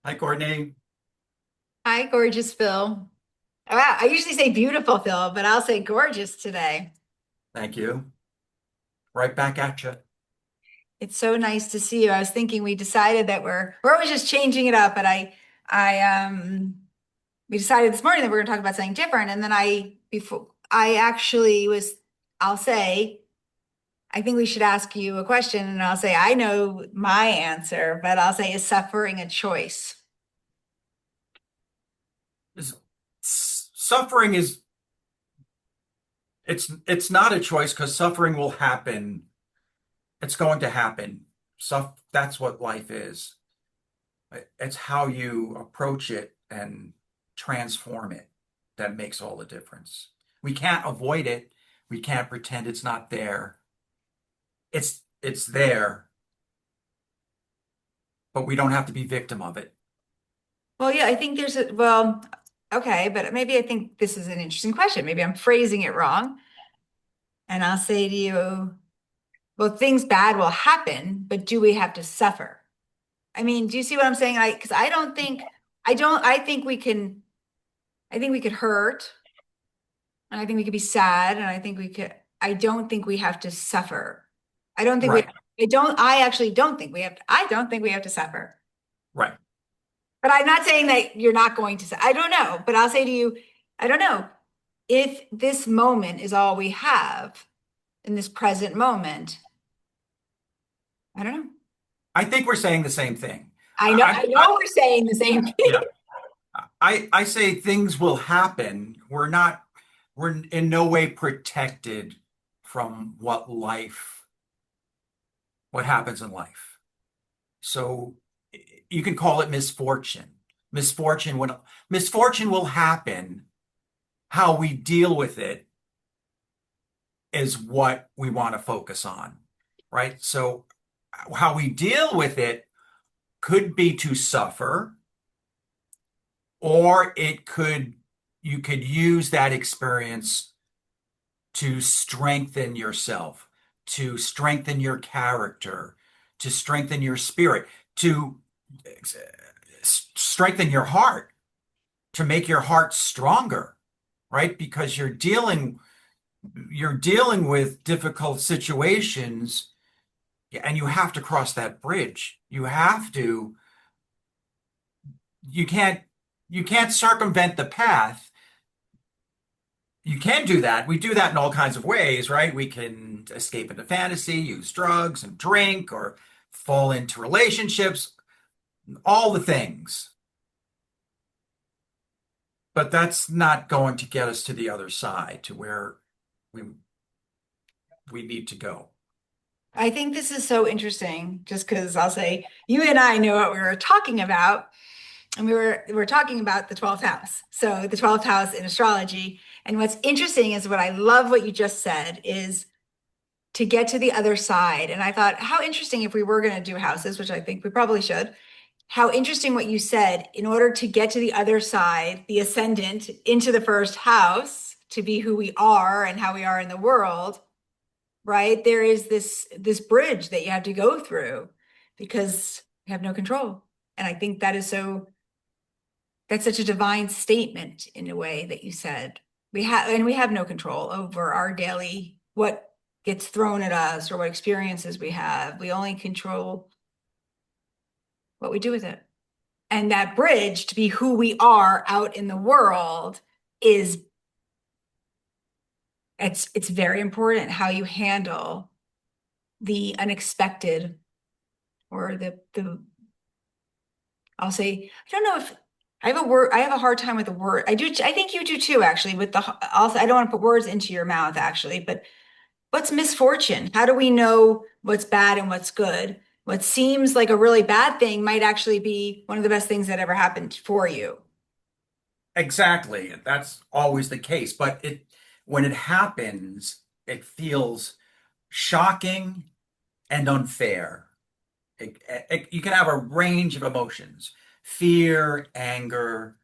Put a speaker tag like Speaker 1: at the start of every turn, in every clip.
Speaker 1: Hi, Courtney.
Speaker 2: Hi, gorgeous Phil. Wow, I usually say beautiful Phil, but I'll say gorgeous today.
Speaker 1: Thank you. Right back at you.
Speaker 2: It's so nice to see you. I was thinking we decided that we're always just changing it up, but I we decided this morning that we're going to talk about something different, and then before I actually was I'll say I think we should ask you a question, and I'll say I know my answer, but I'll say is suffering a choice?
Speaker 1: Is- Suffering is it's not a choice because suffering will happen. It's going to happen. That's what life is. It's how you approach it and transform it that makes all the difference. We can't avoid it. We can't pretend it's not there. It's there, but we don't have to be victim of it.
Speaker 2: Well, yeah, I think okay, but maybe I think this is an interesting question. Maybe I'm phrasing it wrong. And I'll say to you, well, things bad will happen, but do we have to suffer? I mean, do you see what I'm saying? Because I don't think, I don't, I think we could hurt, and I think we could be sad, and I don't think we have to suffer. I don't think we,
Speaker 1: Right,
Speaker 2: I actually don't think we have, I don't think we have to suffer.
Speaker 1: right.
Speaker 2: But I'm not saying that you're not going to, I don't know, but I'll say to you, I don't know if this moment is all we have in this present moment. I don't know.
Speaker 1: I think we're saying the same thing.
Speaker 2: I know we're saying the same thing.
Speaker 1: Yeah. I say things will happen. We're in no way protected from what happens in life. So you can call it misfortune. Misfortune when misfortune will happen, how we deal with it is what we want to focus on, right? So how we deal with it could be to suffer, or you could use that experience to strengthen yourself, to strengthen your character, to strengthen your spirit, to strengthen your heart, to make your heart stronger, right? Because you're dealing with difficult situations and you have to cross that bridge. You can't you can't circumvent the path. You can do that. We do that in all kinds of ways, right? We can escape into fantasy, use drugs and drink, or fall into relationships, all the things. But that's not going to get us to the other side, to where we we need to go.
Speaker 2: I think this is so interesting just because I'll say you and I know what we were talking about. And we were talking about the 12th house. So the 12th house in astrology. And what's interesting is what I love what you just said is to get to the other side. And I thought, how interesting if we were going to do houses, which I think we probably should. How interesting what you said. In order to get to the other side, the ascendant into the first house, to be who we are and how we are in the world, right? There is this bridge that you have to go through because you have no control. And I think that's such a divine statement in a way that you said. We have no control over our daily what gets thrown at us or what experiences we have. We only control what we do with it. And that bridge to be who we are out in the world is it's very important how you handle the unexpected or the I'll say I don't know if I have a word. I have a hard time with the word. I do. I think you do too, actually. With the also, I don't want to put words into your mouth, actually. But what's misfortune? How do we know what's bad and what's good? What seems like a really bad thing might actually be one of the best things that ever happened for you.
Speaker 1: Exactly. That's always the case. But when it happens, it feels shocking and unfair. You can have a range of emotions, fear, anger,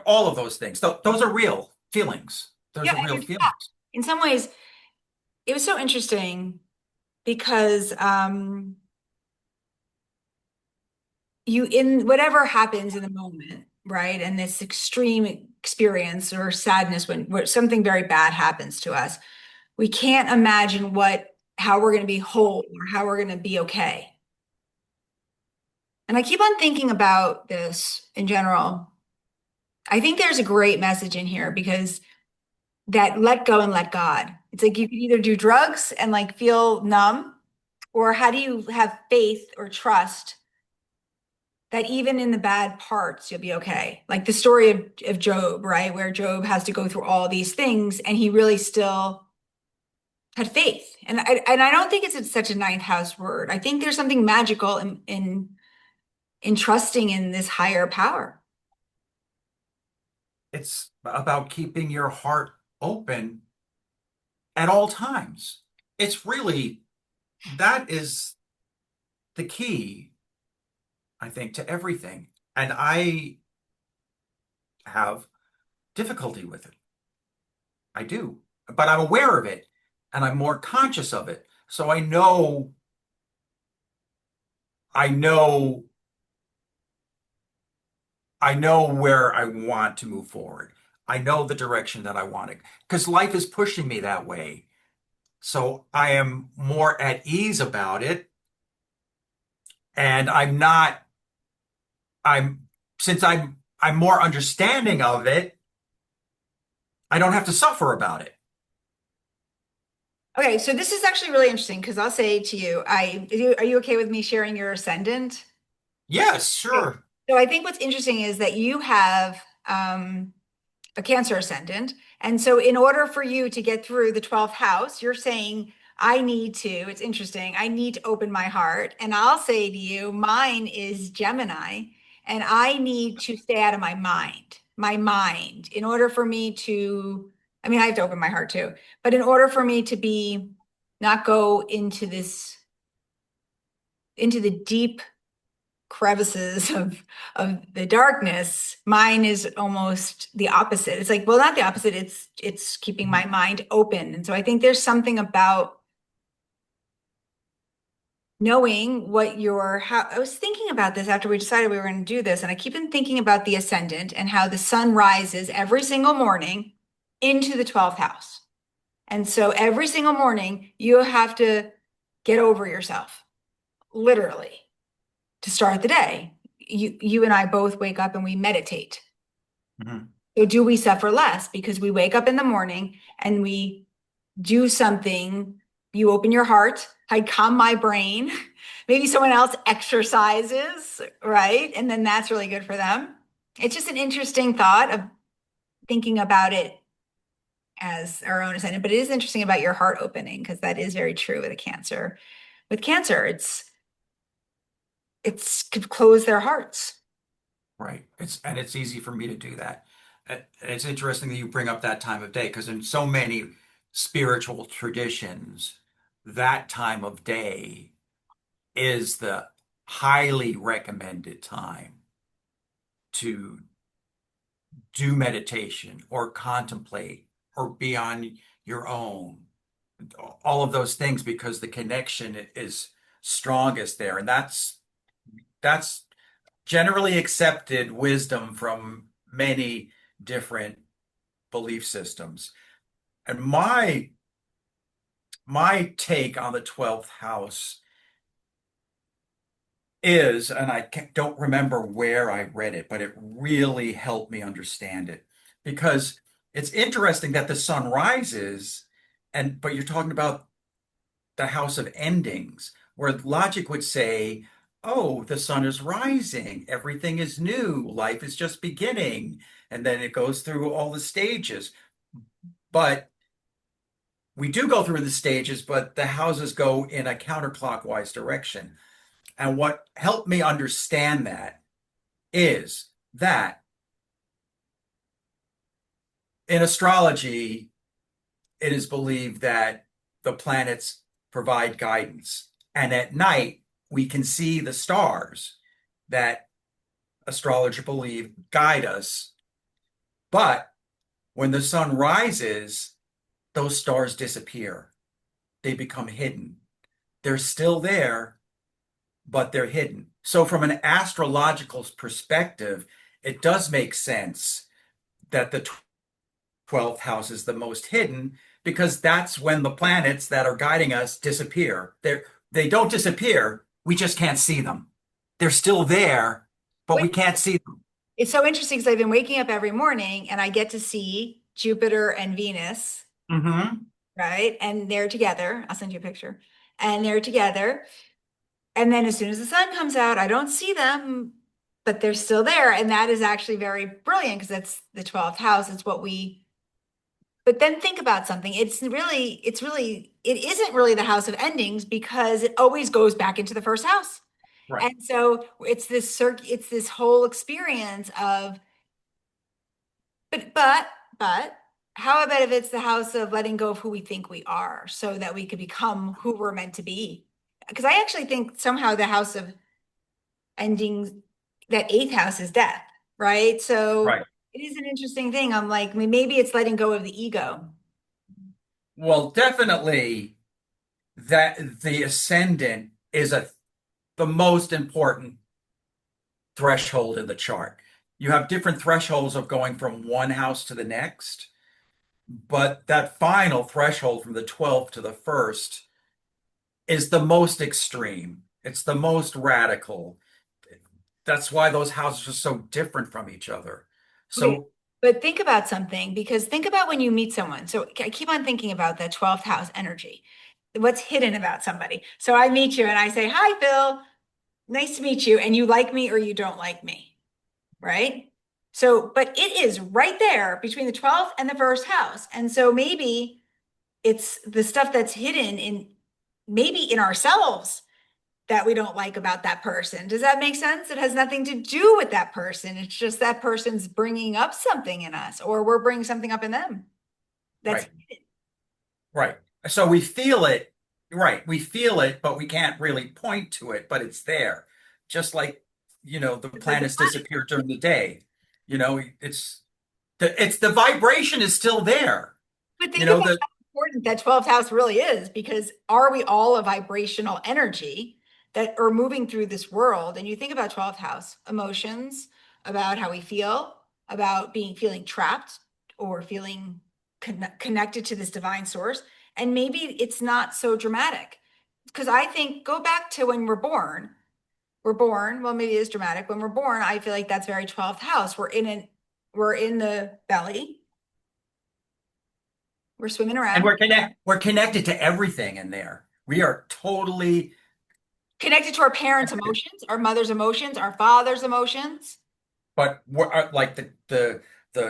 Speaker 1: all of those things. Those are real feelings. Those
Speaker 2: Yeah,
Speaker 1: are real
Speaker 2: and yeah,
Speaker 1: feelings.
Speaker 2: in some ways, it was so interesting because you in whatever happens in the moment, right? And this extreme experience or sadness when something very bad happens to us, we can't imagine how we're going to be whole or how we're going to be okay. And I keep on thinking about this in general. I think there's a great message in here because that let go and let God. It's like you can either do drugs and like feel numb, or how do you have faith or trust that even in the bad parts, you'll be okay? Like the story of Job, right? Where Job has to go through all these things and he really still had faith. And I don't think it's such a ninth house word. I think there's something magical in trusting in this higher power.
Speaker 1: It's about keeping your heart open at all times. It's really, that is the key, I think, to everything. And I have difficulty with it. I do. But I'm aware of it and I'm more conscious of it. So I know, I know where I want to move forward. I know the direction that I want to, because life is pushing me that way. So I am more at ease about it. And I'm, since I'm more understanding of it, I don't have to suffer about it.
Speaker 2: Okay, so this is actually really interesting because I'll say to you, are you okay with me sharing your ascendant?
Speaker 1: Yes,
Speaker 2: Okay.
Speaker 1: sure.
Speaker 2: So I think what's interesting is that you have a Cancer ascendant. And so, in order for you to get through the 12th house, you're saying, it's interesting, I need to open my heart. And I'll say to you, mine is Gemini, and I need to stay out of my mind, in order for me to, I mean, I have to open my heart too, but in order for me to not go into the deep crevices of the darkness, mine is almost the opposite. It's like, well, not the opposite, it's keeping my mind open. And so I think there's something about knowing how I was thinking about this after we decided we were going to do this, and I keep on thinking about the ascendant and how the sun rises every single morning into the 12th house. And so every single morning you have to get over yourself, literally, to start the day. You and I both wake up and we meditate.
Speaker 1: Mhm.
Speaker 2: So do we suffer less because we wake up in the morning and we do something? You open your heart, I calm my brain. Maybe someone else exercises, right? And then that's really good for them. It's just an interesting thought of thinking about it as our own ascendant, but it is interesting about your heart opening because that is very true with a cancer. With cancer, it's could close their hearts.
Speaker 1: Right. It's easy for me to do that. It's interesting that you bring up that time of day because in so many spiritual traditions, that time of day is the highly recommended time to do meditation or contemplate or be on your own. All of those things because the connection is strongest there. And that's generally accepted wisdom from many different belief systems. And my take on the 12th house is, and don't remember where I read it, but it really helped me understand it because it's interesting that the sun rises but you're talking about the house of endings, where logic would say, oh, the sun is rising, everything is new, life is just beginning, and then it goes through all the stages. But we do go through the stages, but the houses go in a counterclockwise direction. And what helped me understand that is that in astrology, it is believed that the planets provide guidance. And at night, we can see the stars that astrologers believe guide us. But when the sun rises, those stars disappear. They become hidden. They're still there, but they're hidden. So from an astrological perspective, it does make sense that the 12th house is the most hidden because that's when the planets that are guiding us disappear. They don't disappear, we just can't see them. They're still there, but we
Speaker 2: Wait,
Speaker 1: can't see them.
Speaker 2: it's so interesting because I've been waking up every morning and I get to see Jupiter and Venus,
Speaker 1: Hmm.
Speaker 2: right? And they're together. I'll send you a picture. And they're together. And then as soon as the sun comes out, I don't see them, but they're still there. And that is actually very brilliant because that's the 12th house. It's what we, but then think about something. It isn't really the house of endings because it always goes back into the first house.
Speaker 1: Right,
Speaker 2: And so it's this whole experience of, but, but, but how about if it's the house of letting go of who we think we are so that we could become who we're meant to be? Because I actually think somehow the house of endings, that eighth house is death, right? So
Speaker 1: right.
Speaker 2: it is an interesting thing. I'm like, I mean, maybe it's letting go of the ego.
Speaker 1: Well, definitely that the ascendant is the most important threshold in the chart. You have different thresholds of going from one house to the next, but that final threshold from the 12th to the first is the most extreme. It's the most radical. That's why those houses are so different from each other.
Speaker 2: Okay.
Speaker 1: So,
Speaker 2: But think about something because think about when you meet someone. So I keep on thinking about that 12th house energy. What's hidden about somebody? So I meet you and I say, "Hi, Phil. Nice to meet you." And you like me or you don't like me, right? So, but it is right there between the 12th and the first house. And so maybe it's the stuff that's hidden in maybe in ourselves that we don't like about that person. Does that make sense? It has nothing to do with that person. It's just that person's bringing up something in us, or we're bringing something up in them. That's
Speaker 1: right, right. So we feel it, right. We feel it, but we can't really point to it, but it's there. Just like, the
Speaker 2: like,
Speaker 1: planets disappear during the day. It's the vibration is still there.
Speaker 2: but
Speaker 1: You
Speaker 2: think
Speaker 1: know,
Speaker 2: about
Speaker 1: the
Speaker 2: how important that 12th house really is because are we all a vibrational energy that are moving through this world? And you think about 12th house emotions, about how we feel, about feeling trapped or feeling connected to this divine source. And maybe it's not so dramatic because I think go back to when we're born. We're born, well, maybe it is dramatic. When we're born, I feel like that's very 12th house. We're in the belly, we're swimming
Speaker 1: and
Speaker 2: around.
Speaker 1: we're connected to everything in there. We are totally
Speaker 2: Connected to our parents' emotions, our mother's emotions, our father's emotions.
Speaker 1: but we're like the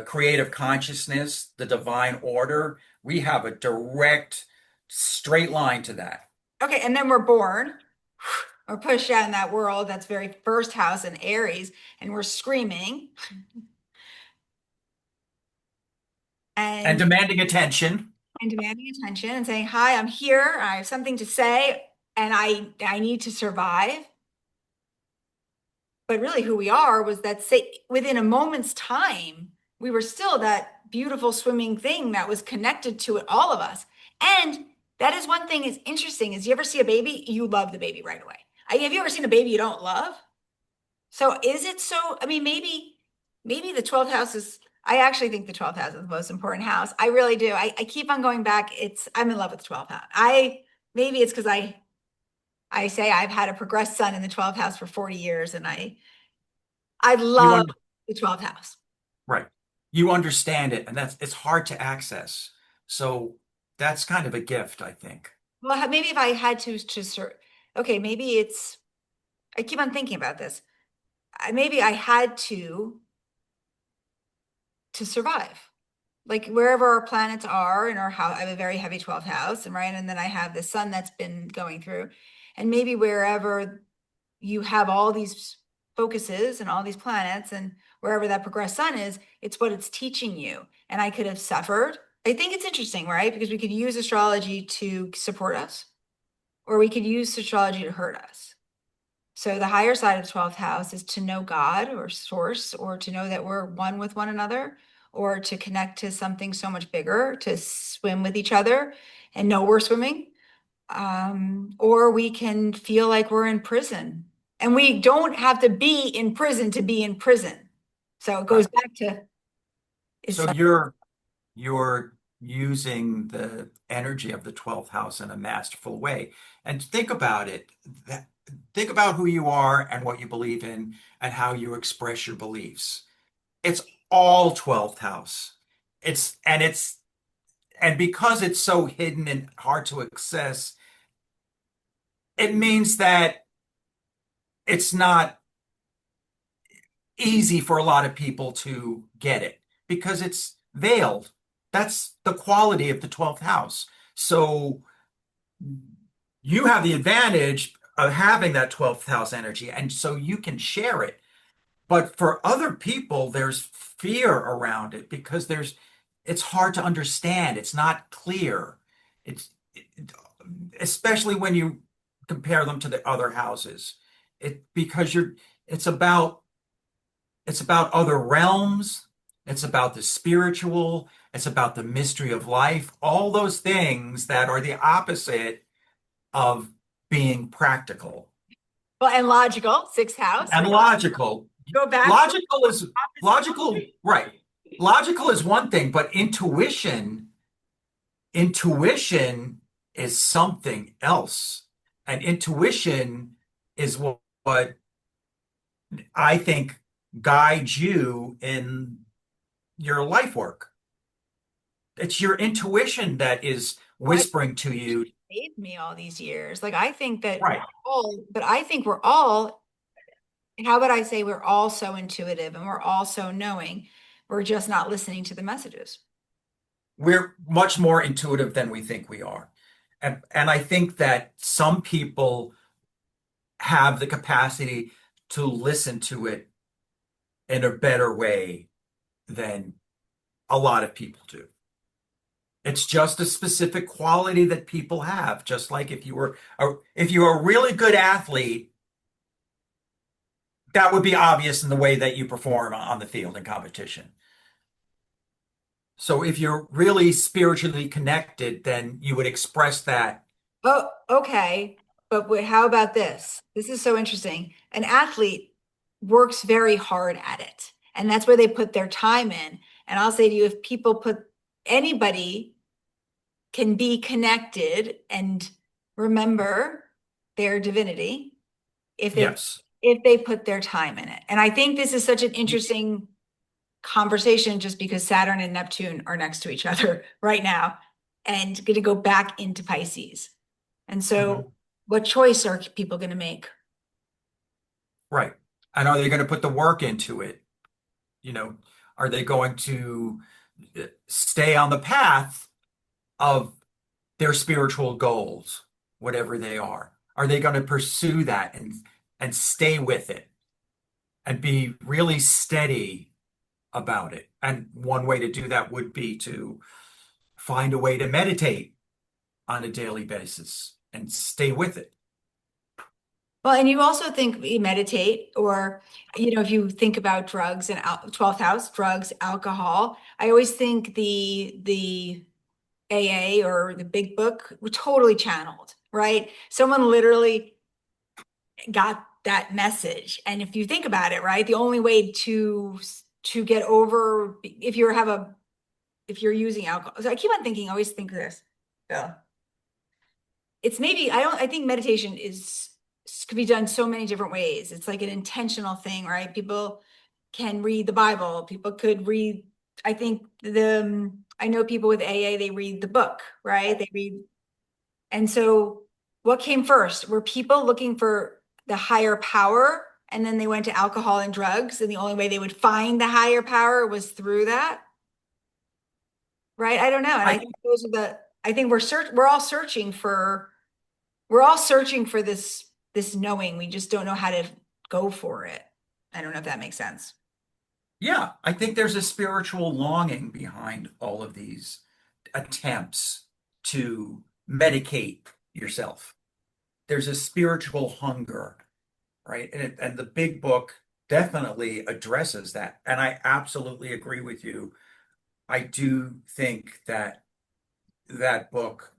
Speaker 1: creative consciousness, the divine order, we have a direct straight line to that.
Speaker 2: Okay, and then we're born. We're pushed out in that world that's very first house in Aries, and we're screaming
Speaker 1: And
Speaker 2: and
Speaker 1: demanding attention.
Speaker 2: demanding attention and saying, "Hi, I'm here. I have something to say, and I need to survive." But really, who we are was that say within a moment's time, we were still that beautiful swimming thing that was connected to it, all of us. And that is one thing is interesting is you ever see a baby, you love the baby right away. Have you ever seen a baby you don't love? So is it so? I mean, maybe the 12th house is, I actually think the 12th house is the most important house. I really do. I keep on going back. I'm in love with the 12th house. Maybe it's because I say I've had a progressed son in the 12th house for 40 years and I
Speaker 1: You
Speaker 2: love
Speaker 1: under
Speaker 2: the 12th house.
Speaker 1: right. You understand it, and it's hard to access. So that's kind of a gift, I think.
Speaker 2: Well, maybe if I had okay, maybe I keep on thinking about this. Maybe I had to survive. Like wherever our planets are in our house, I have a very heavy 12th house, and right, and then I have the sun that's been going through, and maybe wherever you have all these focuses and all these planets, and wherever that progressed sun is, it's what it's teaching you. And I could have suffered. I think it's interesting, right? Because we could use astrology to support us, or we could use astrology to hurt us. So the higher side of the 12th house is to know God or source, or to know that we're one with one another, or to connect to something so much bigger, to swim with each other and know we're swimming. Or we can feel like we're in prison And we don't have to be in prison to be in prison. So it goes
Speaker 1: Right.
Speaker 2: back to it's
Speaker 1: So you're using the energy of the 12th house in a masterful way. And think about it. That, think about who you are and what you believe in and how you express your beliefs. It's all 12th house. It's and because it's so hidden and hard to access, it means that it's not easy for a lot of people to get it because it's veiled. That's the quality of the 12th house. So you have the advantage of having that 12th house energy, and so you can share it. But for other people, there's fear around it because it's hard to understand. It's not clear. Especially when you compare them to the other houses. Because it's about, it's about other realms. It's about the spiritual. It's about the mystery of life. All those things that are the opposite of being practical
Speaker 2: well and logical, sixth house,
Speaker 1: and
Speaker 2: right?
Speaker 1: logical.
Speaker 2: Go back to
Speaker 1: Logical is logical, right? Logical is one thing, but intuition is something else. And intuition is what I think guides you in your life work. It's your intuition that is
Speaker 2: what
Speaker 1: whispering to you.
Speaker 2: saved me all these years. Like I think that
Speaker 1: Right.
Speaker 2: but I think we're all, how would I say we're all so intuitive and we're all so knowing. We're just not listening to the messages.
Speaker 1: We're much more intuitive than we think we are. And I think that some people have the capacity to listen to it in a better way than a lot of people do. It's just a specific quality that people have. Just like if you were a really good athlete, that would be obvious in the way that you perform on the field in competition. So if you're really spiritually connected, then you would express that.
Speaker 2: Oh, okay. But how about this? This is so interesting. An athlete works very hard at it, and that's where they put their time in. And I'll say to you, if people put anybody can be connected and remember their divinity if they
Speaker 1: Yes.
Speaker 2: put their time in it. And I think this is such an interesting conversation just because Saturn and Neptune are next to each other right now and going to go back into Pisces. And so
Speaker 1: Mhm.
Speaker 2: what choice are people going to make?
Speaker 1: Right. And are they going to put the work into it? You know, are they going to stay on the path of their spiritual goals, whatever they are? Are they going to pursue that and stay with it and be really steady about it? And one way to do that would be to find a way to meditate on a daily basis and stay with it.
Speaker 2: Well, and you also think we meditate, or, if you think about drugs and 12th house, drugs, alcohol, I always think the AA or the big book were totally channeled, right? Someone literally got that message. And if you think about it, right, the only way to get over if you're using alcohol. So I keep on thinking, I always think this, Bill. It's maybe I think meditation is could be done so many different ways. It's like an intentional thing, right? People can read the Bible. People could read, I think I know people with AA, they read the book, right? They read, and so what came first? Were people looking for the higher power and then they went to alcohol and drugs, and the only way they would find the higher power was through that? Right? I don't know. And I
Speaker 1: I
Speaker 2: think those are I think we're all searching for this knowing. We just don't know how to go for it. I don't know if that makes sense.
Speaker 1: Yeah, I think there's a spiritual longing behind all of these attempts to medicate yourself. There's a spiritual hunger, right? And the big book definitely addresses that. And I absolutely agree with you. I do think that that book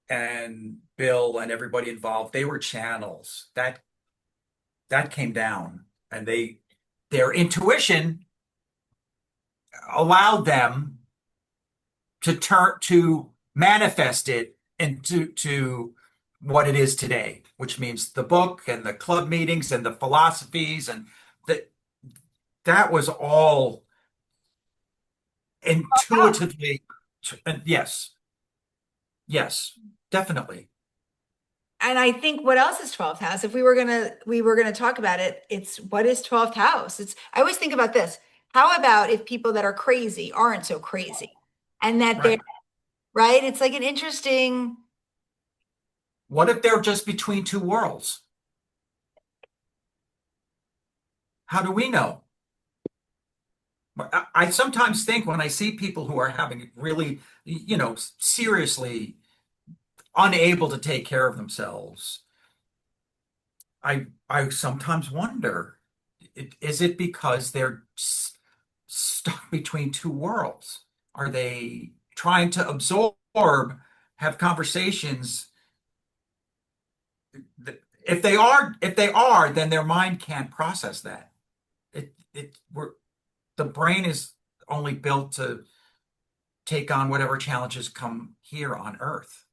Speaker 1: and Bill and everybody involved, they were channels. that came down, and their intuition allowed them to manifest it into what it is today, which means the book and the club meetings and the philosophies, and that that was all intuitively. Yes, yes, definitely.
Speaker 2: And I think what else is 12th house? If we were gonna talk about it, it's what is 12th house? It's I always think about this. How about if people that are crazy aren't so crazy and that they're
Speaker 1: Right.
Speaker 2: right? It's like an interesting,
Speaker 1: What if they're just between two worlds? How do we know? I sometimes think when I see people who are having really, seriously unable to take care of themselves, I sometimes wonder, is it because they're stuck between two worlds? Are they trying to absorb, have conversations? If they are, then their mind can't process that. We're the brain is only built to take on whatever challenges come here on Earth.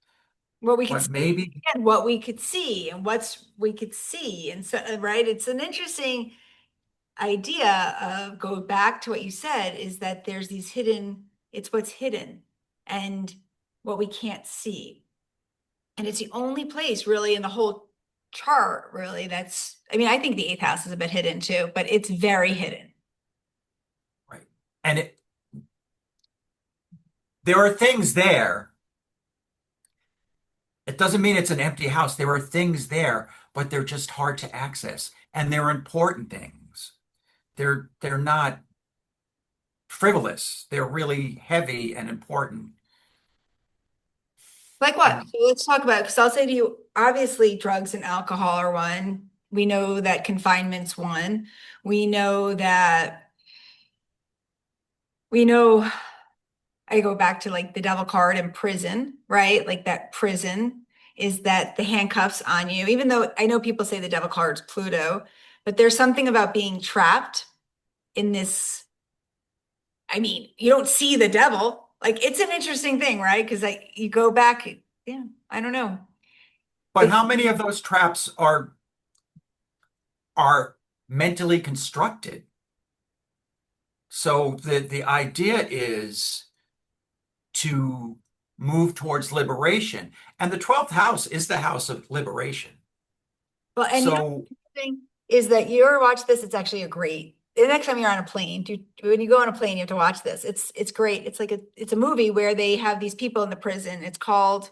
Speaker 2: what we could
Speaker 1: But
Speaker 2: see
Speaker 1: maybe,
Speaker 2: and what we could see and what's we could see. And so, right, it's an interesting idea of go back to what you said is that there's these hidden, it's what's hidden and what we can't see. And it's the only place really in the whole chart, really, that's, I mean, I think the eighth house is a bit hidden too, but it's very hidden.
Speaker 1: right. And there are things there. It doesn't mean it's an empty house. There are things there, but they're just hard to access. And they're important things. They're not frivolous. They're really heavy and important.
Speaker 2: Like what?
Speaker 1: And
Speaker 2: So let's talk about, because I'll say to you, obviously, drugs and alcohol are one. We know that confinement's one. We know that, we know, I go back to like the devil card in prison, right? Like that prison is that the handcuffs on you, even though I know people say the devil card's Pluto, but there's something about being trapped in this. I mean, you don't see the devil. Like it's an interesting thing, right? Because like you go back, yeah, I don't know.
Speaker 1: but
Speaker 2: It's
Speaker 1: how many of those traps are mentally constructed? So the idea is to move towards liberation. And the 12th house is the house of liberation.
Speaker 2: well, and you know,
Speaker 1: So,
Speaker 2: the thing is that you ever watch this, it's actually a great. The next time you're on a plane, when you go on a plane, you have to watch this. It's great. It's like it's a movie where they have these people in the prison. It's called,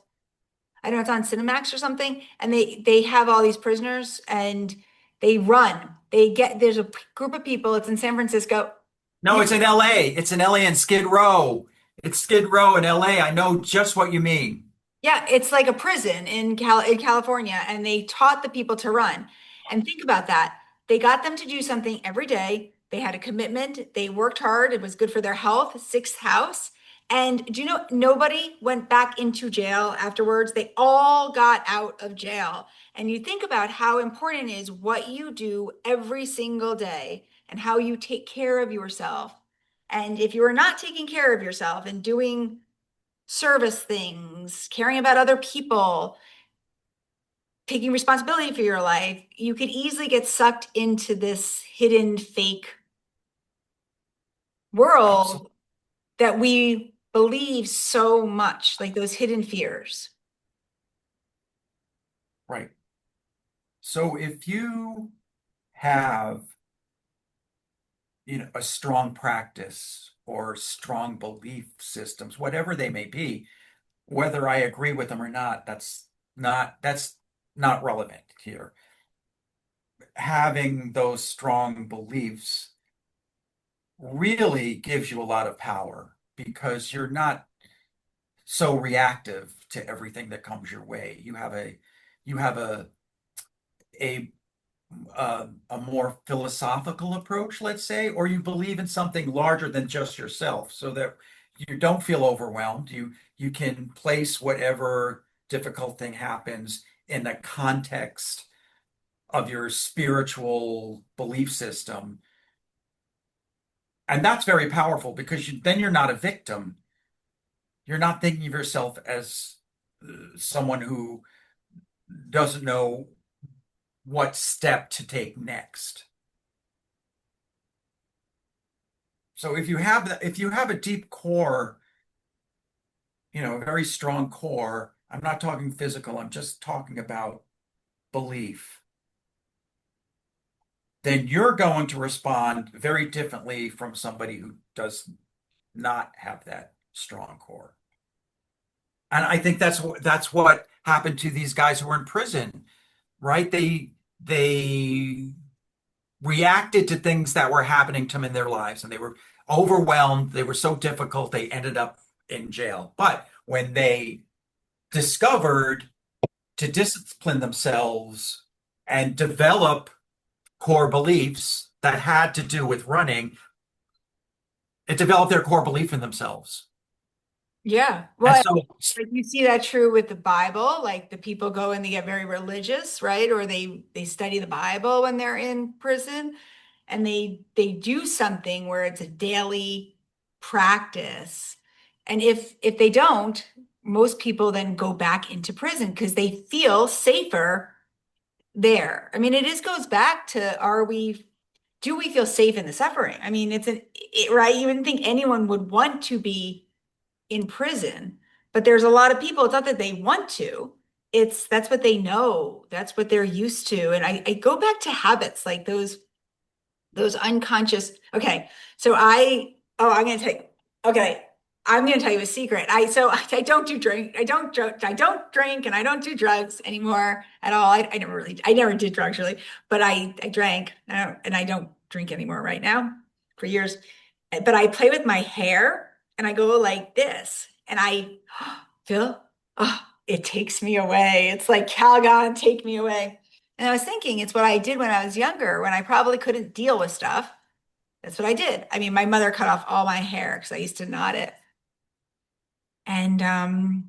Speaker 2: I don't know, it's on Cinemax or something, and they have all these prisoners and they run. There's a group of people. It's in San Francisco.
Speaker 1: no, it's in LA. It's in LA and Skid Row. It's Skid Row in LA. I know just what you mean.
Speaker 2: Yeah, it's like a prison in California, and they taught the people to run. And think about that. They got them to do something every day. They had a commitment. They worked hard. It was good for their health. Sixth house. And do you know nobody went back into jail afterwards? They all got out of jail. And you think about how important it is what you do every single day and how you take care of yourself. And if you are not taking care of yourself and doing service things, caring about other people, taking responsibility for your life, you could easily get sucked into this hidden fake
Speaker 1: Absolutely
Speaker 2: world that we believe so much, like those hidden fears.
Speaker 1: right. So if you have, a strong practice or strong belief systems, whatever they may be, whether I agree with them or not, that's not relevant here. Having those strong beliefs really gives you a lot of power because you're not so reactive to everything that comes your way. You have a a more philosophical approach, let's say, or you believe in something larger than just yourself, so that you don't feel overwhelmed. You can place whatever difficult thing happens in the context of your spiritual belief system. And that's very powerful because then you're not a victim. You're not thinking of yourself as someone who doesn't know what step to take next. So if you have a deep core, a very strong core, I'm not talking physical, I'm just talking about belief, then you're going to respond very differently from somebody who does not have that strong core. And I think that's what happened to these guys who were in prison, right? They reacted to things that were happening to them in their lives, and they were overwhelmed. They were so difficult, they ended up in jail. But when they discovered to discipline themselves and develop core beliefs that had to do with running, it developed their core belief in themselves.
Speaker 2: Yeah.
Speaker 1: And
Speaker 2: Well,
Speaker 1: so,
Speaker 2: like you see that true with the Bible, like the people go and they get very religious, right? Or they study the Bible when they're in prison and they do something where it's a daily practice. And if they don't, most people then go back into prison because they feel safer there. I mean, it just goes back to do we feel safe in the suffering? I mean, right? You wouldn't think anyone would want to be in prison, but there's a lot of people, it's not that they want to, that's what they know, that's what they're used to. And I go back to habits like those unconscious. Okay, so I'm gonna tell you. Okay, I'm gonna tell you a secret. I don't do drink. I don't drink, and I don't do drugs anymore at all. I never did drugs really, but I drank, and I don't drink anymore right now for years. But I play with my hair, and I go like this, and I feel, oh, it takes me away. It's like Calgon, take me away. And I was thinking it's what I did when I was younger, when I probably couldn't deal with stuff. That's what I did. I mean, my mother cut off all my hair because I used to knot it. And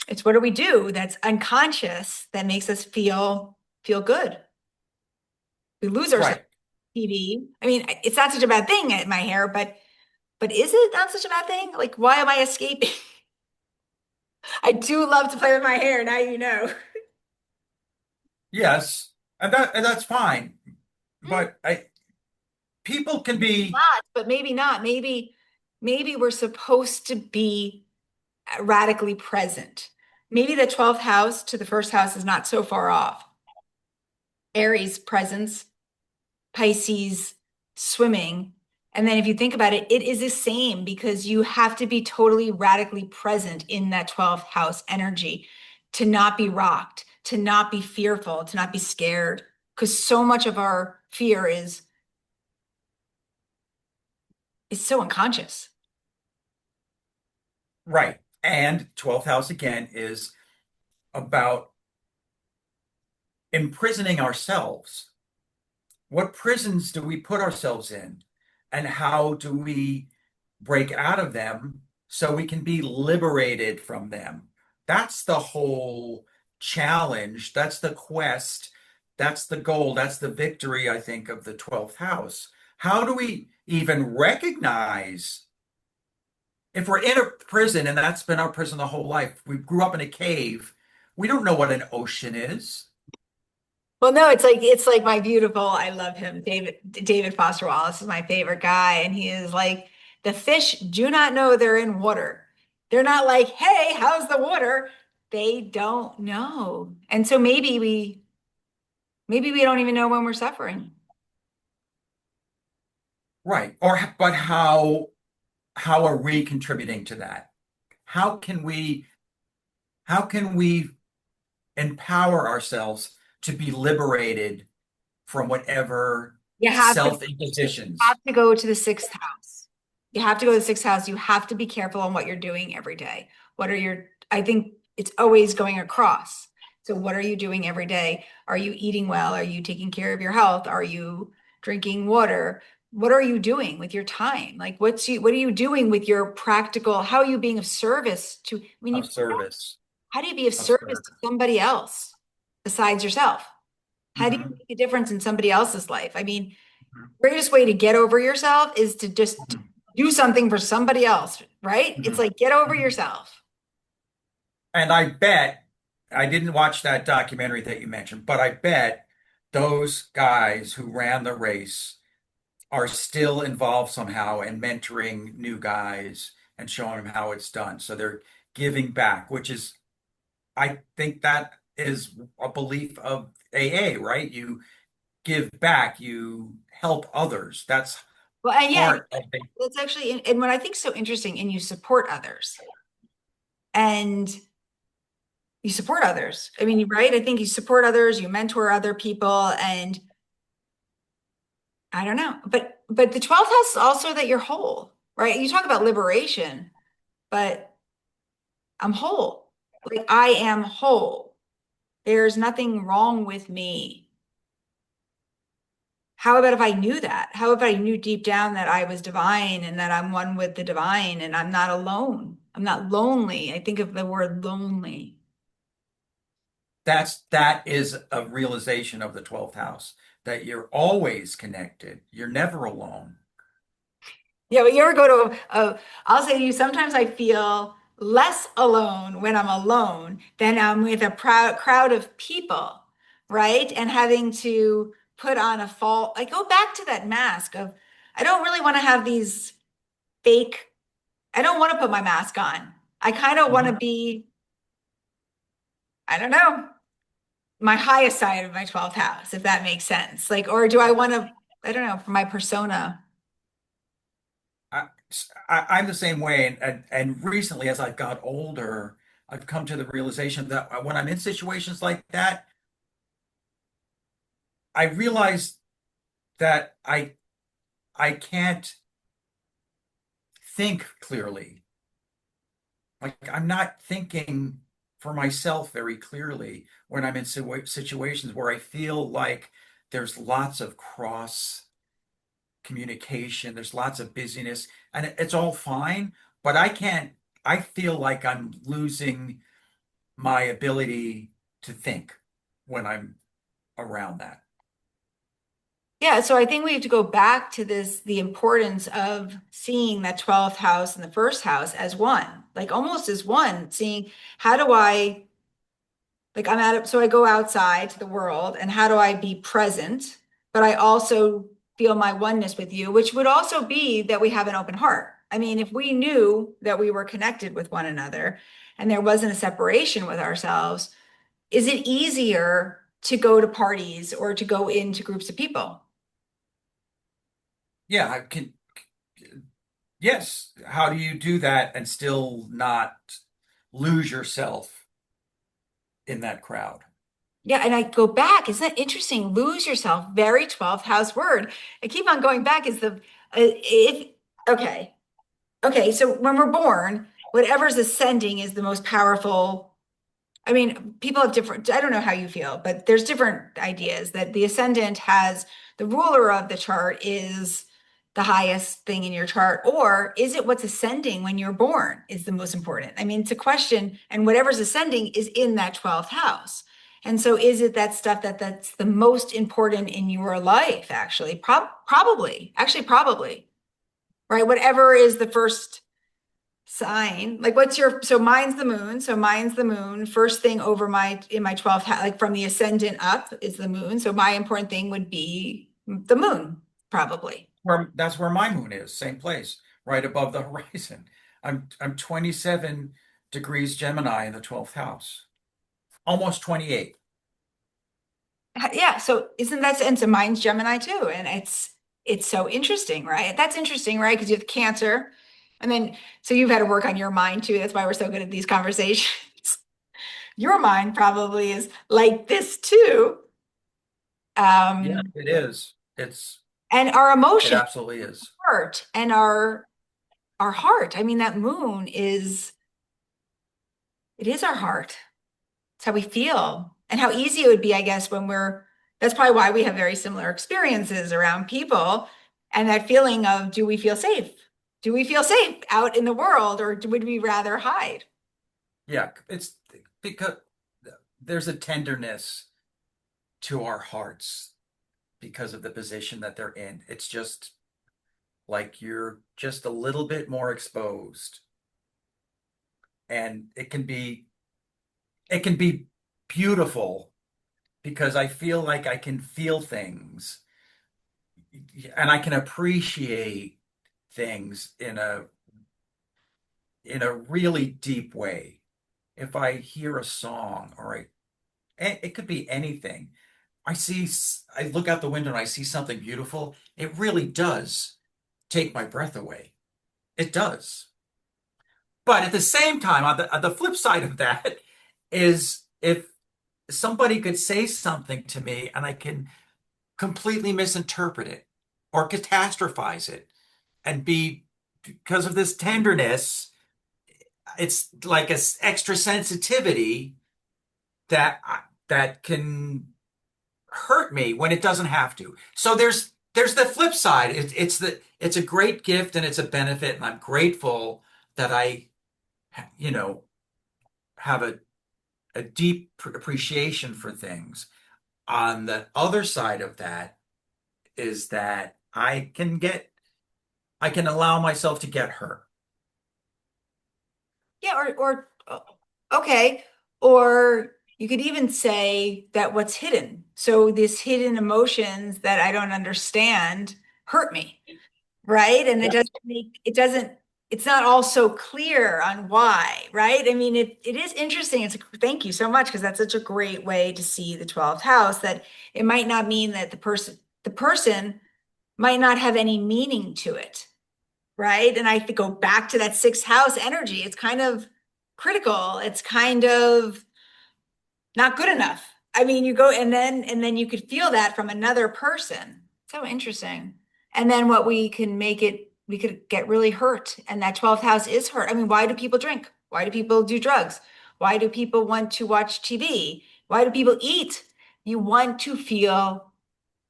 Speaker 2: it's what do we do that's unconscious that makes us feel good. We lose ourselves.
Speaker 1: right,
Speaker 2: TV. I mean, it's not such a bad thing at my hair, but is it not such a bad thing? Like, why am I escaping? I do love to play with my hair. Now you know.
Speaker 1: yes, and that's fine. But people can be
Speaker 2: Not, but maybe not. Maybe we're supposed to be radically present. Maybe the 12th house to the first house is not so far off. Aries presence, Pisces swimming. And then if you think about it, it is the same because you have to be totally radically present in that 12th house energy to not be rocked, to not be fearful, to not be scared. Because so much of our fear is so unconscious.
Speaker 1: right. And 12th house again is about imprisoning ourselves. What prisons do we put ourselves in? And how do we break out of them so we can be liberated from them? That's the whole challenge. That's the quest. That's the goal. That's the victory, I think, of the 12th house. How do we even recognize if we're in a prison and that's been our prison the whole life? We grew up in a cave. We don't know what an ocean is.
Speaker 2: Well, no, it's like my beautiful, I love him. David Foster Wallace is my favorite guy. And he is like, the fish do not know they're in water. They're not like, hey, how's the water? They don't know. And so maybe we don't even know when we're suffering.
Speaker 1: Right. But how are we contributing to that? How can we how can we empower ourselves to be liberated from whatever
Speaker 2: You have
Speaker 1: self-impositions
Speaker 2: to go to the sixth house. You have to go to the sixth house. You have to be careful on what you're doing every day. I think it's always going across. So what are you doing every day? Are you eating well? Are you taking care of your health? Are you drinking water? What are you doing with your time? Like what are you doing with your practical, how are you being of service to,
Speaker 1: of service,
Speaker 2: how do you be of
Speaker 1: of
Speaker 2: service to
Speaker 1: service.
Speaker 2: somebody else besides yourself? How do you
Speaker 1: Mhm.
Speaker 2: make a difference in somebody else's life? I mean, greatest way to get over yourself is to just
Speaker 1: Mhm.
Speaker 2: do something for somebody else, right? It's
Speaker 1: Mhm.
Speaker 2: like get over
Speaker 1: Mhm.
Speaker 2: yourself.
Speaker 1: And I bet, I didn't watch that documentary that you mentioned, but I bet those guys who ran the race are still involved somehow in mentoring new guys and showing them how it's done. So they're giving back, which is, I think that is a belief of AA, right? You give back, you help others. That's
Speaker 2: Well, and yeah,
Speaker 1: part of it.
Speaker 2: that's actually, and what I think is so interesting, and you support others, and you support others. I mean, right? I think you support others, you mentor other people, and I don't know, but the 12th house is also that you're whole, right? You talk about liberation, but I'm whole. Like I am whole. There's nothing wrong with me. How about if I knew that? How if I knew deep down that I was divine and that I'm one with the divine and I'm not alone? I'm not lonely. I think of the word lonely.
Speaker 1: That is a realization of the 12th house, that you're always connected. You're never alone.
Speaker 2: Yeah, but you ever go to I'll say to you, sometimes I feel less alone when I'm alone than I'm with a proud crowd of people, right? And having to put on a fall. I go back to that mask of, I don't really want to have these fake, I don't want to put my mask on. I kind of want to
Speaker 1: Mhm.
Speaker 2: be, I don't know, my highest side of my 12th house, if that makes sense. Like, or do I want to, I don't know, for my persona.
Speaker 1: I, I'm the same way. And recently, as I've got older, I've come to the realization that when I'm in situations like that, I realize that I can't think clearly. Like I'm not thinking for myself very clearly when I'm in situations where I feel like there's lots of cross communication, there's lots of busyness, and it's all fine, but I can't, I feel like I'm losing my ability to think when I'm around that.
Speaker 2: Yeah, so I think we have to go back to this, the importance of seeing that 12th house and the first house as one, like almost as one, seeing how do I, like I'm at it, so I go outside to the world and how do I be present, but I also feel my oneness with you, which would also be that we have an open heart. I mean, if we knew that we were connected with one another and there wasn't a separation with ourselves, is it easier to go to parties or to go into groups of people?
Speaker 1: Yeah, I can, yes. How do you do that and still not lose yourself in that crowd?
Speaker 2: Yeah, and I go back. Isn't that interesting? Lose yourself, very 12th house word. I keep on going back is the if okay. Okay, so when we're born, whatever's ascending is the most powerful. I mean, people have different, I don't know how you feel, but there's different ideas that the ascendant has the ruler of the chart is the highest thing in your chart, or is it what's ascending when you're born is the most important? I mean, it's a question, and whatever's ascending is in that 12th house. And so is it that stuff that's the most important in your life, actually? Probably, actually, probably, right? Whatever is the first sign, like what's your, so mine's the moon, so mine's the moon, first thing over my in my 12th house, like from the ascendant up is the moon, so my important thing would be the moon, probably.
Speaker 1: Where that's where my moon is, same place, right above the horizon. I'm 27 degrees Gemini in the 12th house, almost 28.
Speaker 2: Yeah, so isn't that, and so mine's Gemini too, and it's so interesting, right? That's interesting, right? Because you have Cancer, and then so you've had to work on your mind too. That's why we're so good at these conversations. Your mind probably is like this too.
Speaker 1: Yeah,
Speaker 2: um
Speaker 1: it is.
Speaker 2: and our
Speaker 1: It
Speaker 2: emotions,
Speaker 1: absolutely is.
Speaker 2: heart, and our heart. I mean, that moon is, it is our heart. It's how we feel and how easy it would be, I guess, when we're, that's probably why we have very similar experiences around people and that feeling of, do we feel safe? Do we feel safe out in the world or would we rather hide?
Speaker 1: Yeah, it's because there's a tenderness to our hearts because of the position that they're in. It's just like you're just a little bit more exposed. And it can be beautiful because I feel like I can feel things and I can appreciate things in a really deep way. If I hear a song it could be anything. I look out the window and I see something beautiful. It really does take my breath away. It does. But at the same time, on the flip side of that is if somebody could say something to me and I can completely misinterpret it or catastrophize it and be because of this tenderness, it's like a extra sensitivity that can hurt me when it doesn't have to. So there's the flip side. It's a great gift and it's a benefit, and I'm grateful that I, you know, have a deep appreciation for things. On the other side of that is that I can allow myself to get hurt.
Speaker 2: Yeah, okay. Or you could even say that what's hidden. So these hidden emotions that I don't understand hurt me, right? And it's not all so clear on why, right? I mean, it is interesting. Thank you so much, because that's such a great way to see the 12th house, that it might not mean that the person might not have any meaning to it, right? And I have to go back to that sixth house energy. It's kind of critical. It's kind of not good enough. I mean, you go and then you could feel that from another person. So interesting. And then what we can make it, we could get really hurt. And that 12th house is hurt. I mean, why do people drink? Why do people do drugs? Why do people want to watch TV? Why do people eat? You want to feel,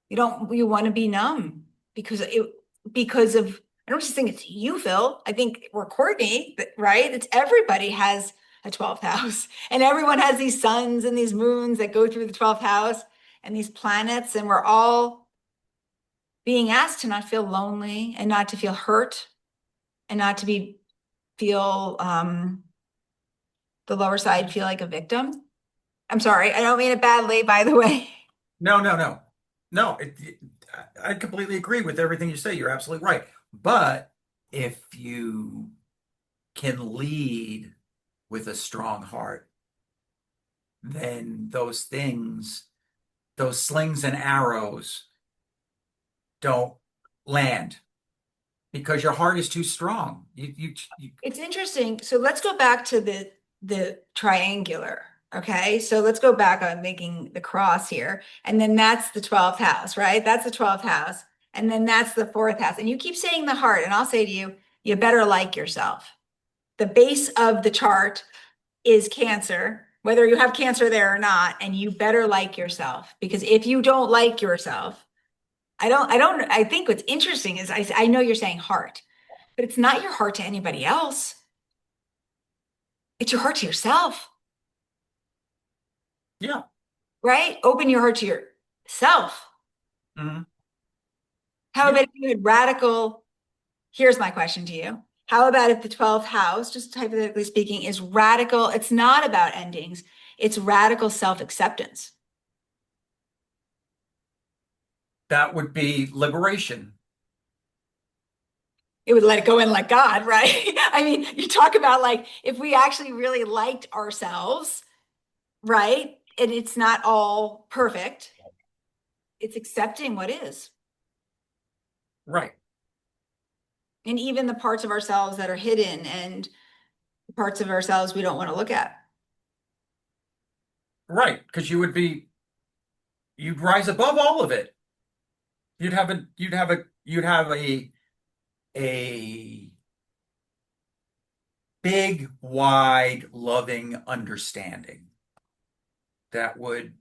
Speaker 2: you want to be numb because of, I don't just think it's you, Phil. I think we're Courtney, right? It's everybody has a 12th house, and everyone has these suns and these moons that go through the 12th house and these planets, and we're all being asked to not feel lonely and not to feel hurt and not to feel the lower side, feel like a victim. I'm sorry, I don't mean it badly, by the way.
Speaker 1: No, no, no. No, I completely agree with everything you say. You're absolutely right. But if you can lead with a strong heart, then those slings and arrows don't land because your heart is too strong.
Speaker 2: It's interesting. So let's go back to the triangular. Okay. So let's go back on making the cross here. And then that's the 12th house, right? That's the 12th house. And then that's the fourth house. And you keep saying the heart. And I'll say to you, you better like yourself. The base of the chart is Cancer, whether you have Cancer there or not, and you better like yourself. Because if you don't like yourself, I think what's interesting is I know you're saying heart, but it's not your heart to anybody else. It's your heart to yourself,
Speaker 1: Yeah.
Speaker 2: right? Open your heart to yourself.
Speaker 1: Mhm.
Speaker 2: How
Speaker 1: Yeah.
Speaker 2: about if you had radical? Here's my question to you. How about if the 12th house, just hypothetically speaking, is radical? It's not about endings, it's radical self-acceptance.
Speaker 1: That would be liberation.
Speaker 2: It would let it go in like God, right? I mean, you talk about like if we actually really liked ourselves, right? And it's not all perfect, it's accepting what is.
Speaker 1: Right.
Speaker 2: And even the parts of ourselves that are hidden and parts of ourselves we don't want to look at.
Speaker 1: Right. Because you'd rise above all of it. You'd have a big, wide, loving understanding that would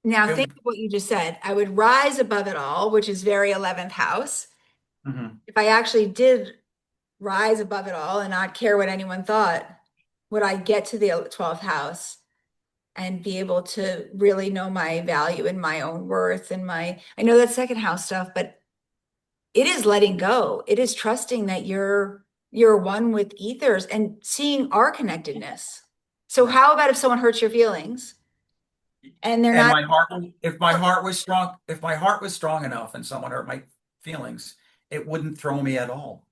Speaker 2: Now,
Speaker 1: it
Speaker 2: think of what you just said. I would rise above it all, which is very 11th house.
Speaker 1: Mhm.
Speaker 2: If I actually did rise above it all and not care what anyone thought, would I get to the 12th house and be able to really know my value and my own worth and I know that's second house stuff, but it is letting go. It is trusting that you're one with ethers and seeing our connectedness. So
Speaker 1: Right.
Speaker 2: how about if someone hurts your feelings and they're
Speaker 1: And
Speaker 2: not,
Speaker 1: if my heart was strong, if my heart was strong enough and someone hurt my feelings, it wouldn't throw me at all.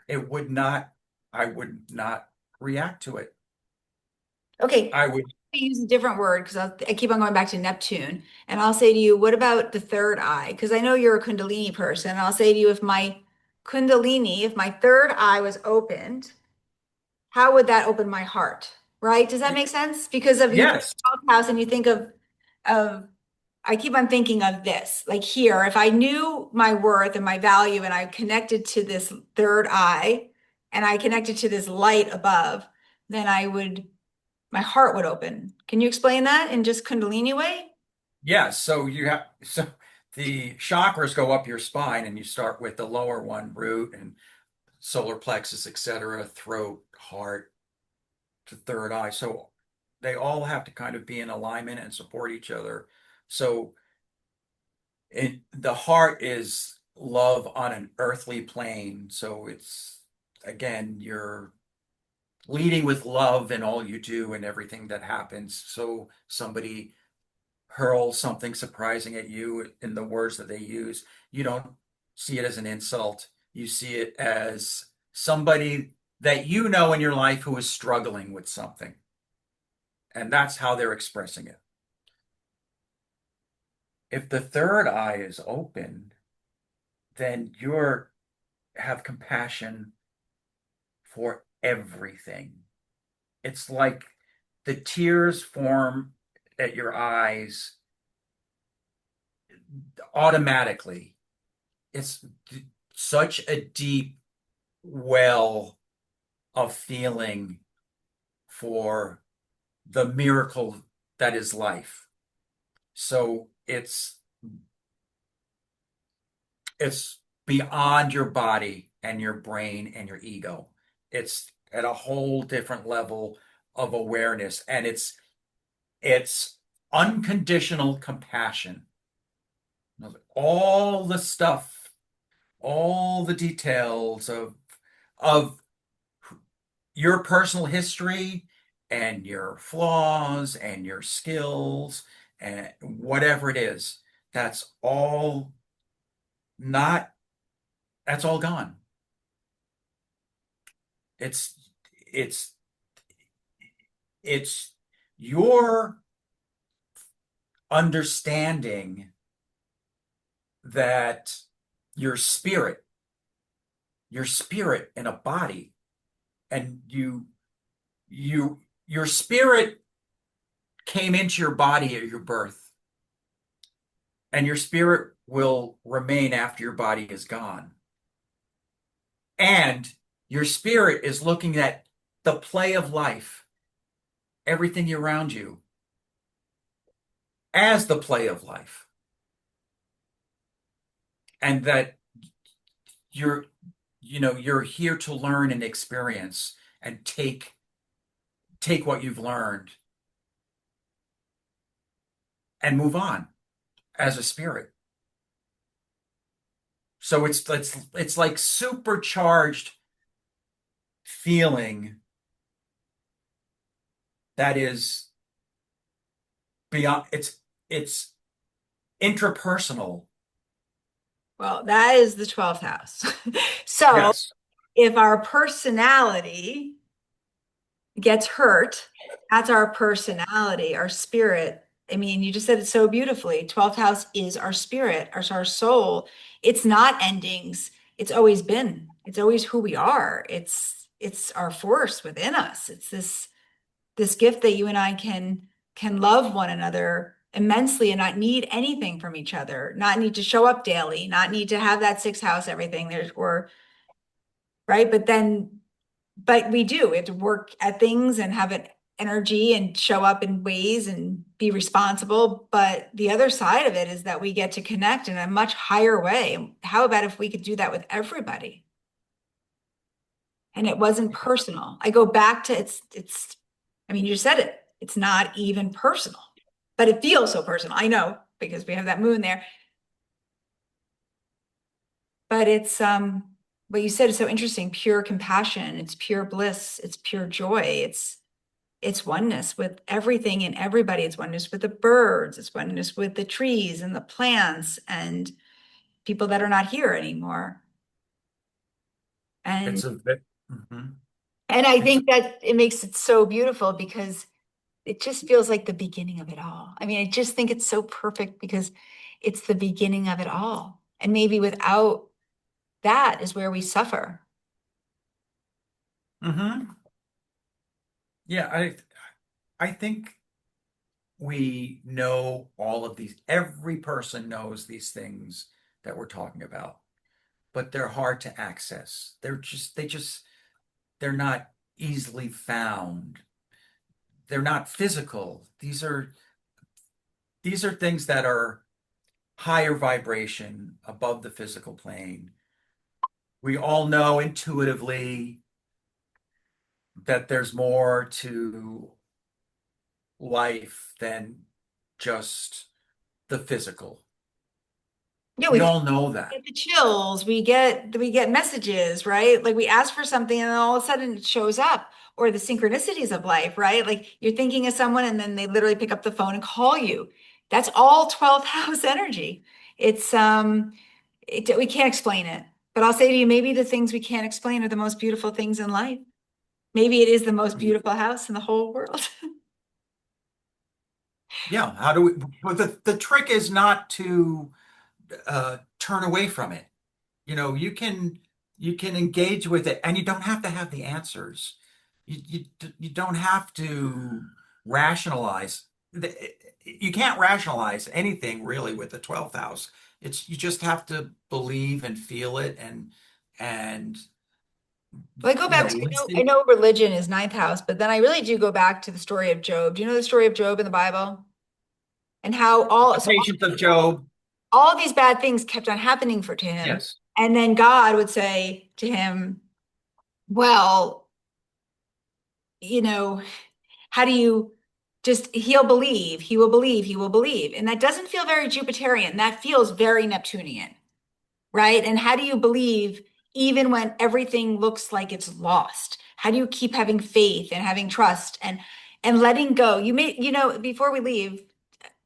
Speaker 1: It would not, I would not react to it.
Speaker 2: okay,
Speaker 1: I would,
Speaker 2: use a different word because I keep on going back to Neptune. And I'll say to you, what about the third eye? Because I know you're a Kundalini person. And I'll say to you, if my Kundalini, if my third eye was opened, how would that open my heart? Right? Does that make sense? Because of you think
Speaker 1: yes,
Speaker 2: of 12th house and you think of I keep on thinking of this. Like here, if I knew my worth and my value and I connected to this third eye and I connected to this light above, then my heart would open. Can you explain that in just Kundalini way?
Speaker 1: yes. So the chakras go up your spine and you start with the lower one, root and solar plexus, etc., throat, heart to third eye. So they all have to kind of be in alignment and support each other. So the heart is love on an earthly plane. So it's again, you're leading with love in all you do and everything that happens. So somebody hurls something surprising at you in the words that they use, you don't see it as an insult. You see it as somebody that you know in your life who is struggling with something. And that's how they're expressing it. If the third eye is open, then you're have compassion for everything. It's like the tears form at your eyes automatically. It's such a deep well of feeling for the miracle that is life. So it's beyond your body and your brain and your ego. It's at a whole different level of awareness, and it's unconditional compassion. All the stuff, all the details of your personal history and your flaws and your skills and whatever it is, that's all not that's all gone. It's it's it's your understanding that your spirit, your spirit in a body, and your spirit came into your body at your birth, and your spirit will remain after your body is gone. And your spirit is looking at the play of life, everything around you, as the play of life. And that you're, you're here to learn and experience and take what you've learned and move on as a spirit. So it's like supercharged feeling that is beyond it's interpersonal.
Speaker 2: Well, that is the 12th house. So
Speaker 1: Yes.
Speaker 2: if our personality gets hurt, that's our personality, our spirit. I mean, you just said it so beautifully. 12th house is our spirit, our soul. It's not endings. It's always been. It's always who we are. It's our force within us. It's this gift that you and I can love one another immensely and not need anything from each other, not need to show up daily, not need to have that sixth house, everything there's or right. But we do. We have to work at things and have an energy and show up in ways and be responsible. But the other side of it is that we get to connect in a much higher way. How about if we could do that with everybody? And it wasn't personal. I go back to I mean, you said it. It's not even personal, but it feels so personal. I know because we have that moon there. But it's what you said is so interesting, pure compassion, it's pure bliss, it's pure joy, it's oneness with everything and everybody. It's oneness with the birds, it's oneness with the trees and the plants and people that are not here anymore. And
Speaker 1: It's a bit, mhm.
Speaker 2: and I
Speaker 1: It's
Speaker 2: think that it makes it so beautiful because it just feels like the beginning of it all. I mean, I just think it's so perfect because it's the beginning of it all. And maybe without that is where we suffer.
Speaker 1: hmm Yeah, I think we know all of these. Every person knows these things that we're talking about, but they're hard to access. They're not easily found. They're not physical. These are things that are higher vibration above the physical plane. We all know intuitively that there's more to life than just the physical.
Speaker 2: Yeah,
Speaker 1: We
Speaker 2: we
Speaker 1: all know that.
Speaker 2: get the chills, we get messages, right? Like we ask for something and then all of a sudden it shows up, or the synchronicities of life, right? Like you're thinking of someone and then they literally pick up the phone and call you. That's all 12th house energy. It's we can't explain it. But I'll say to you, maybe the things we can't explain are the most beautiful things in life. Maybe it is the most beautiful house in the whole world.
Speaker 1: Yeah, how do we, but the trick is not to turn away from it. You can engage with it and you don't have to have the answers. You don't have to rationalize. You can't rationalize anything really with the 12th house. You just have to believe and feel it and
Speaker 2: Well, I go back to, I
Speaker 1: listen.
Speaker 2: know religion is ninth house, but then I really do go back to the story of Job. Do you know the story of Job in the Bible? And how
Speaker 1: The patience of Job.
Speaker 2: all these bad things kept on happening to him.
Speaker 1: Yes.
Speaker 2: And then God would say to him, well, you know, how do you just, he'll believe, he will believe, he will believe. And that doesn't feel very Jupiterian. That feels very Neptunian, right? And how do you believe even when everything looks like it's lost? How do you keep having faith and having trust and letting go? Before we leave,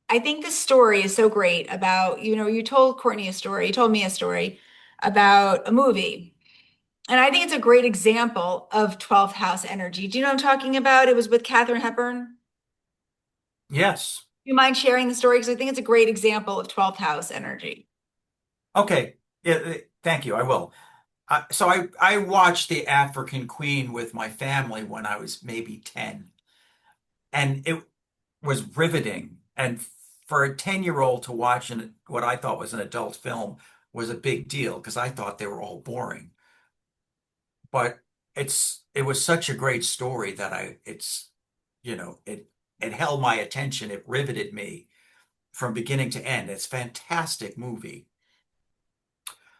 Speaker 2: I think this story is so great about, you told Courtney a story, you told me a story about a movie. And I think it's a great example of 12th house energy. Do you know what I'm talking about? It was with Katharine Hepburn.
Speaker 1: Yes.
Speaker 2: Do you mind sharing the story? Because I think it's a great example of 12th house energy.
Speaker 1: Okay. Yeah, thank you. I will. So I watched The African Queen with my family when I was maybe 10, and it was riveting. And for a 10-year-old to watch what I thought was an adult film was a big deal because I thought they were all boring. But it was such a great story that it held my attention. It riveted me from beginning to end. It's a fantastic movie.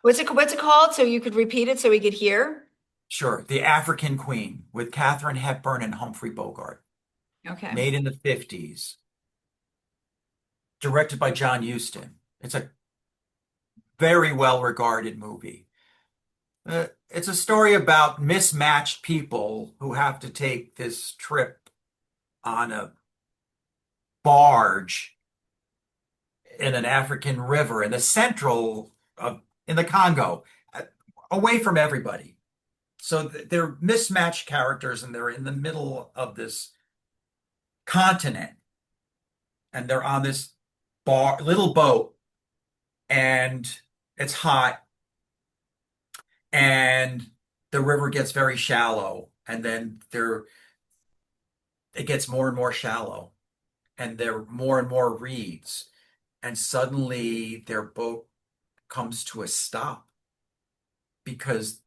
Speaker 2: What's it called? So you could repeat it so we could hear.
Speaker 1: Sure, The African Queen with Katharine Hepburn and Humphrey Bogart,
Speaker 2: Okay.
Speaker 1: made in the 50s, directed by John Huston. It's a very well regarded movie. It's a story about mismatched people who have to take this trip on a barge in an African river in the central of in the Congo, uh, away from everybody. So they're mismatched characters and they're in the middle of this continent and they're on this little boat and it's hot and the river gets very shallow and then it gets more and more shallow and there are more and more reeds and suddenly their boat comes to a stop because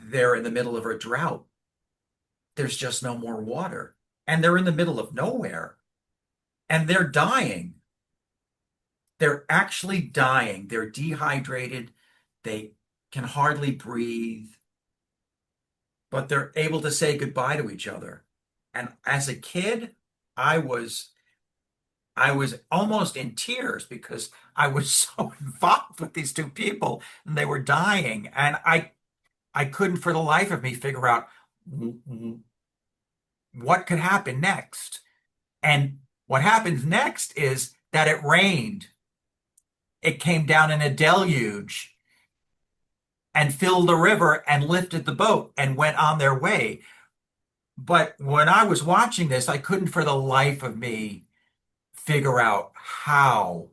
Speaker 1: they're in the middle of a drought. There's just no more water and they're in the middle of nowhere and they're dying. They're actually dying. They're dehydrated. They can hardly breathe, but they're able to say goodbye to each other. And as a kid, I was I was almost in tears because I was so involved with these two people and they were dying. And I couldn't for the life of me figure out what could happen next. And what happens next is that it rained. It came down in a deluge and filled the river and lifted the boat and went on their way. But when I was watching this, I couldn't for the life of me figure out how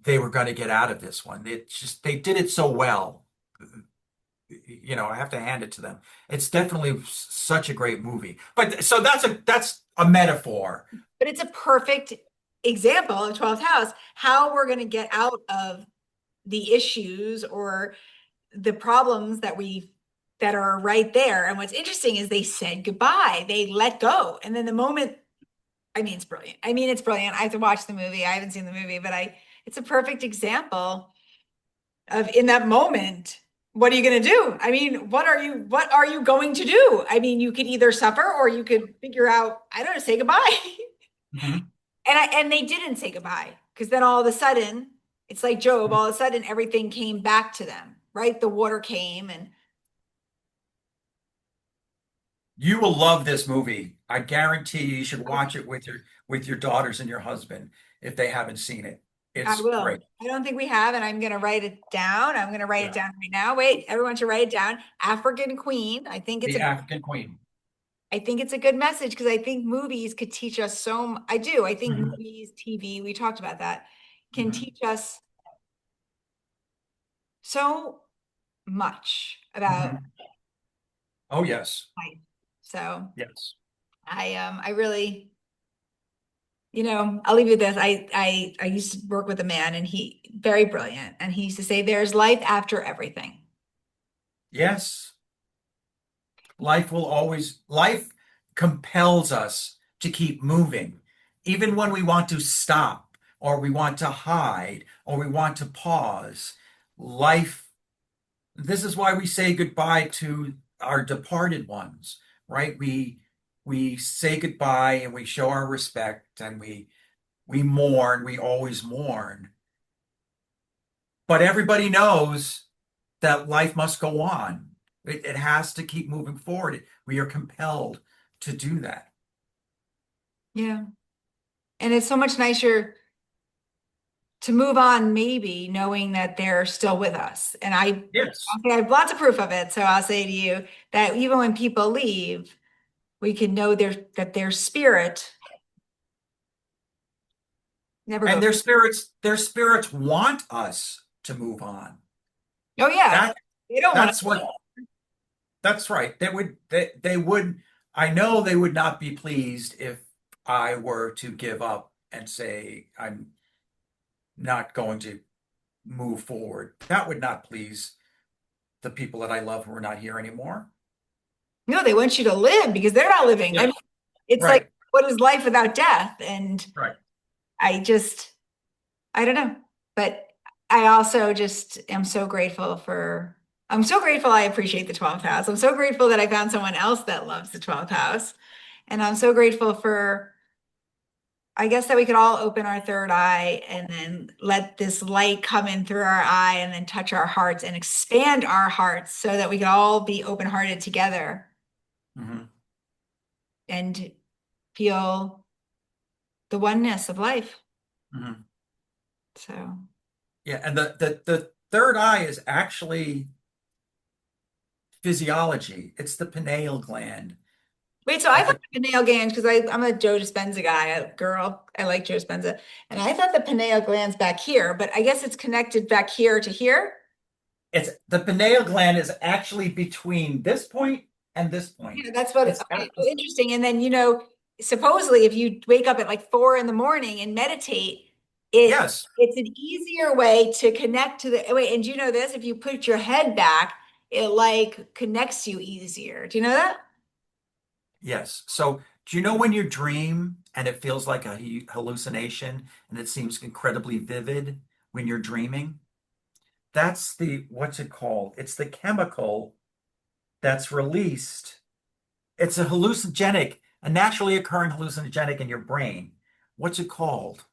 Speaker 1: they were going to get out of this one. They did it so well. I have to hand it to them. It's definitely such a great movie. But so that's a metaphor.
Speaker 2: But it's a perfect example of 12th house, how we're going to get out of the issues or the problems that are right there. And what's interesting is they said goodbye. They let go. And then the moment, I mean, it's brilliant. I mean, it's brilliant. I have to watch the movie. I haven't seen the movie, but it's a perfect example of in that moment, what are you going to do? I mean, what are you going to do? I mean, you could either suffer or you could figure out, I don't know, say goodbye.
Speaker 1: Mhm.
Speaker 2: And they didn't say goodbye because then all of a sudden, it's like Job, all of a sudden everything came back to them, right? The water came and
Speaker 1: You will love this movie. I guarantee you should watch it with your daughters and your husband if they haven't seen it.
Speaker 2: I
Speaker 1: It's
Speaker 2: will.
Speaker 1: great.
Speaker 2: I don't think we have, and I'm going to write it down. I'm going to write it
Speaker 1: Yeah.
Speaker 2: down right now. Wait, everyone should write it down. African Queen.
Speaker 1: The African Queen.
Speaker 2: I think it's a good message because I think movies could teach us I do. I think
Speaker 1: Hmm.
Speaker 2: movies, TV, we talked about that, can
Speaker 1: Hmm.
Speaker 2: teach us so much about
Speaker 1: Hmm. Oh yes.
Speaker 2: life. So
Speaker 1: Yes.
Speaker 2: I really, I'll leave you with this. I used to work with a man and he very brilliant, and he used to say, "There's life after everything."
Speaker 1: Yes. Life compels us to keep moving. Even when we want to stop or we want to hide or we want to pause, life, this is why we say goodbye to our departed ones, right? We say goodbye and we show our respect and we mourn, we always mourn. But everybody knows that life must go on. It has to keep moving forward. We are compelled to do that.
Speaker 2: Yeah. And it's so much nicer to move on, maybe knowing that they're still with us. And
Speaker 1: Yes.
Speaker 2: I have lots of proof of it. So I'll say to you that even when people leave, we can know that their spirit never
Speaker 1: And
Speaker 2: goes.
Speaker 1: their spirits want us to move on.
Speaker 2: Oh yeah.
Speaker 1: That
Speaker 2: They don't want
Speaker 1: that's what that's right. They would I know they would not be pleased if I were to give up and say I'm not going to move forward. That would not please the people that I love who are not here anymore.
Speaker 2: no, they want you to live because they're not living. I
Speaker 1: Yeah.
Speaker 2: mean, it's like,
Speaker 1: Right.
Speaker 2: what is life without death? And
Speaker 1: Right.
Speaker 2: I just, I don't know. But I also just am so grateful I'm so grateful I appreciate the 12th house. I'm so grateful that I found someone else that loves the 12th house. And I'm so grateful I guess that we could all open our third eye and then let this light come in through our eye and then touch our hearts and expand our hearts so that we could all be open-hearted together
Speaker 1: Hmm.
Speaker 2: and feel the oneness of life.
Speaker 1: Hmm.
Speaker 2: So,
Speaker 1: Yeah, and the third eye is actually physiology. It's the pineal gland
Speaker 2: wait, so I
Speaker 1: at
Speaker 2: thought
Speaker 1: the
Speaker 2: the pineal glands, because I'm a Joe Dispenza guy, a girl. I like Joe Dispenza. And I thought the pineal gland's back here, but I guess it's connected back here to here.
Speaker 1: it's the pineal gland is actually between this point and this point.
Speaker 2: Yeah, that's what,
Speaker 1: It's
Speaker 2: okay,
Speaker 1: at
Speaker 2: well, interesting. And then, supposedly if you wake up at like 4 in the morning and meditate,
Speaker 1: yes,
Speaker 2: it's an easier way to connect to the, wait, and do you know this? If you put your head back, it like connects you easier. Do you know that?
Speaker 1: yes. So do you know when you dream and it feels like a hallucination and it seems incredibly vivid when you're dreaming? That's what's it called? It's the chemical that's released. It's a hallucinogenic, a naturally occurring hallucinogenic in your brain. What's it called?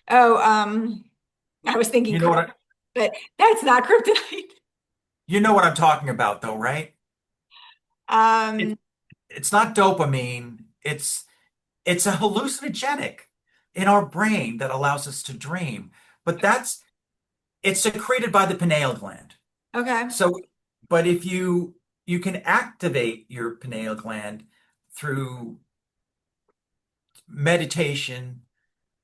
Speaker 2: Oh, I was thinking
Speaker 1: You know what
Speaker 2: kryptonite,
Speaker 1: I,
Speaker 2: but that's not kryptonite.
Speaker 1: you know what I'm talking about though, right? It,
Speaker 2: Um,
Speaker 1: it's not dopamine. It's a hallucinogenic in our brain that allows us to dream. But it's secreted by the pineal gland.
Speaker 2: okay.
Speaker 1: So, but if you can activate your pineal gland through meditation,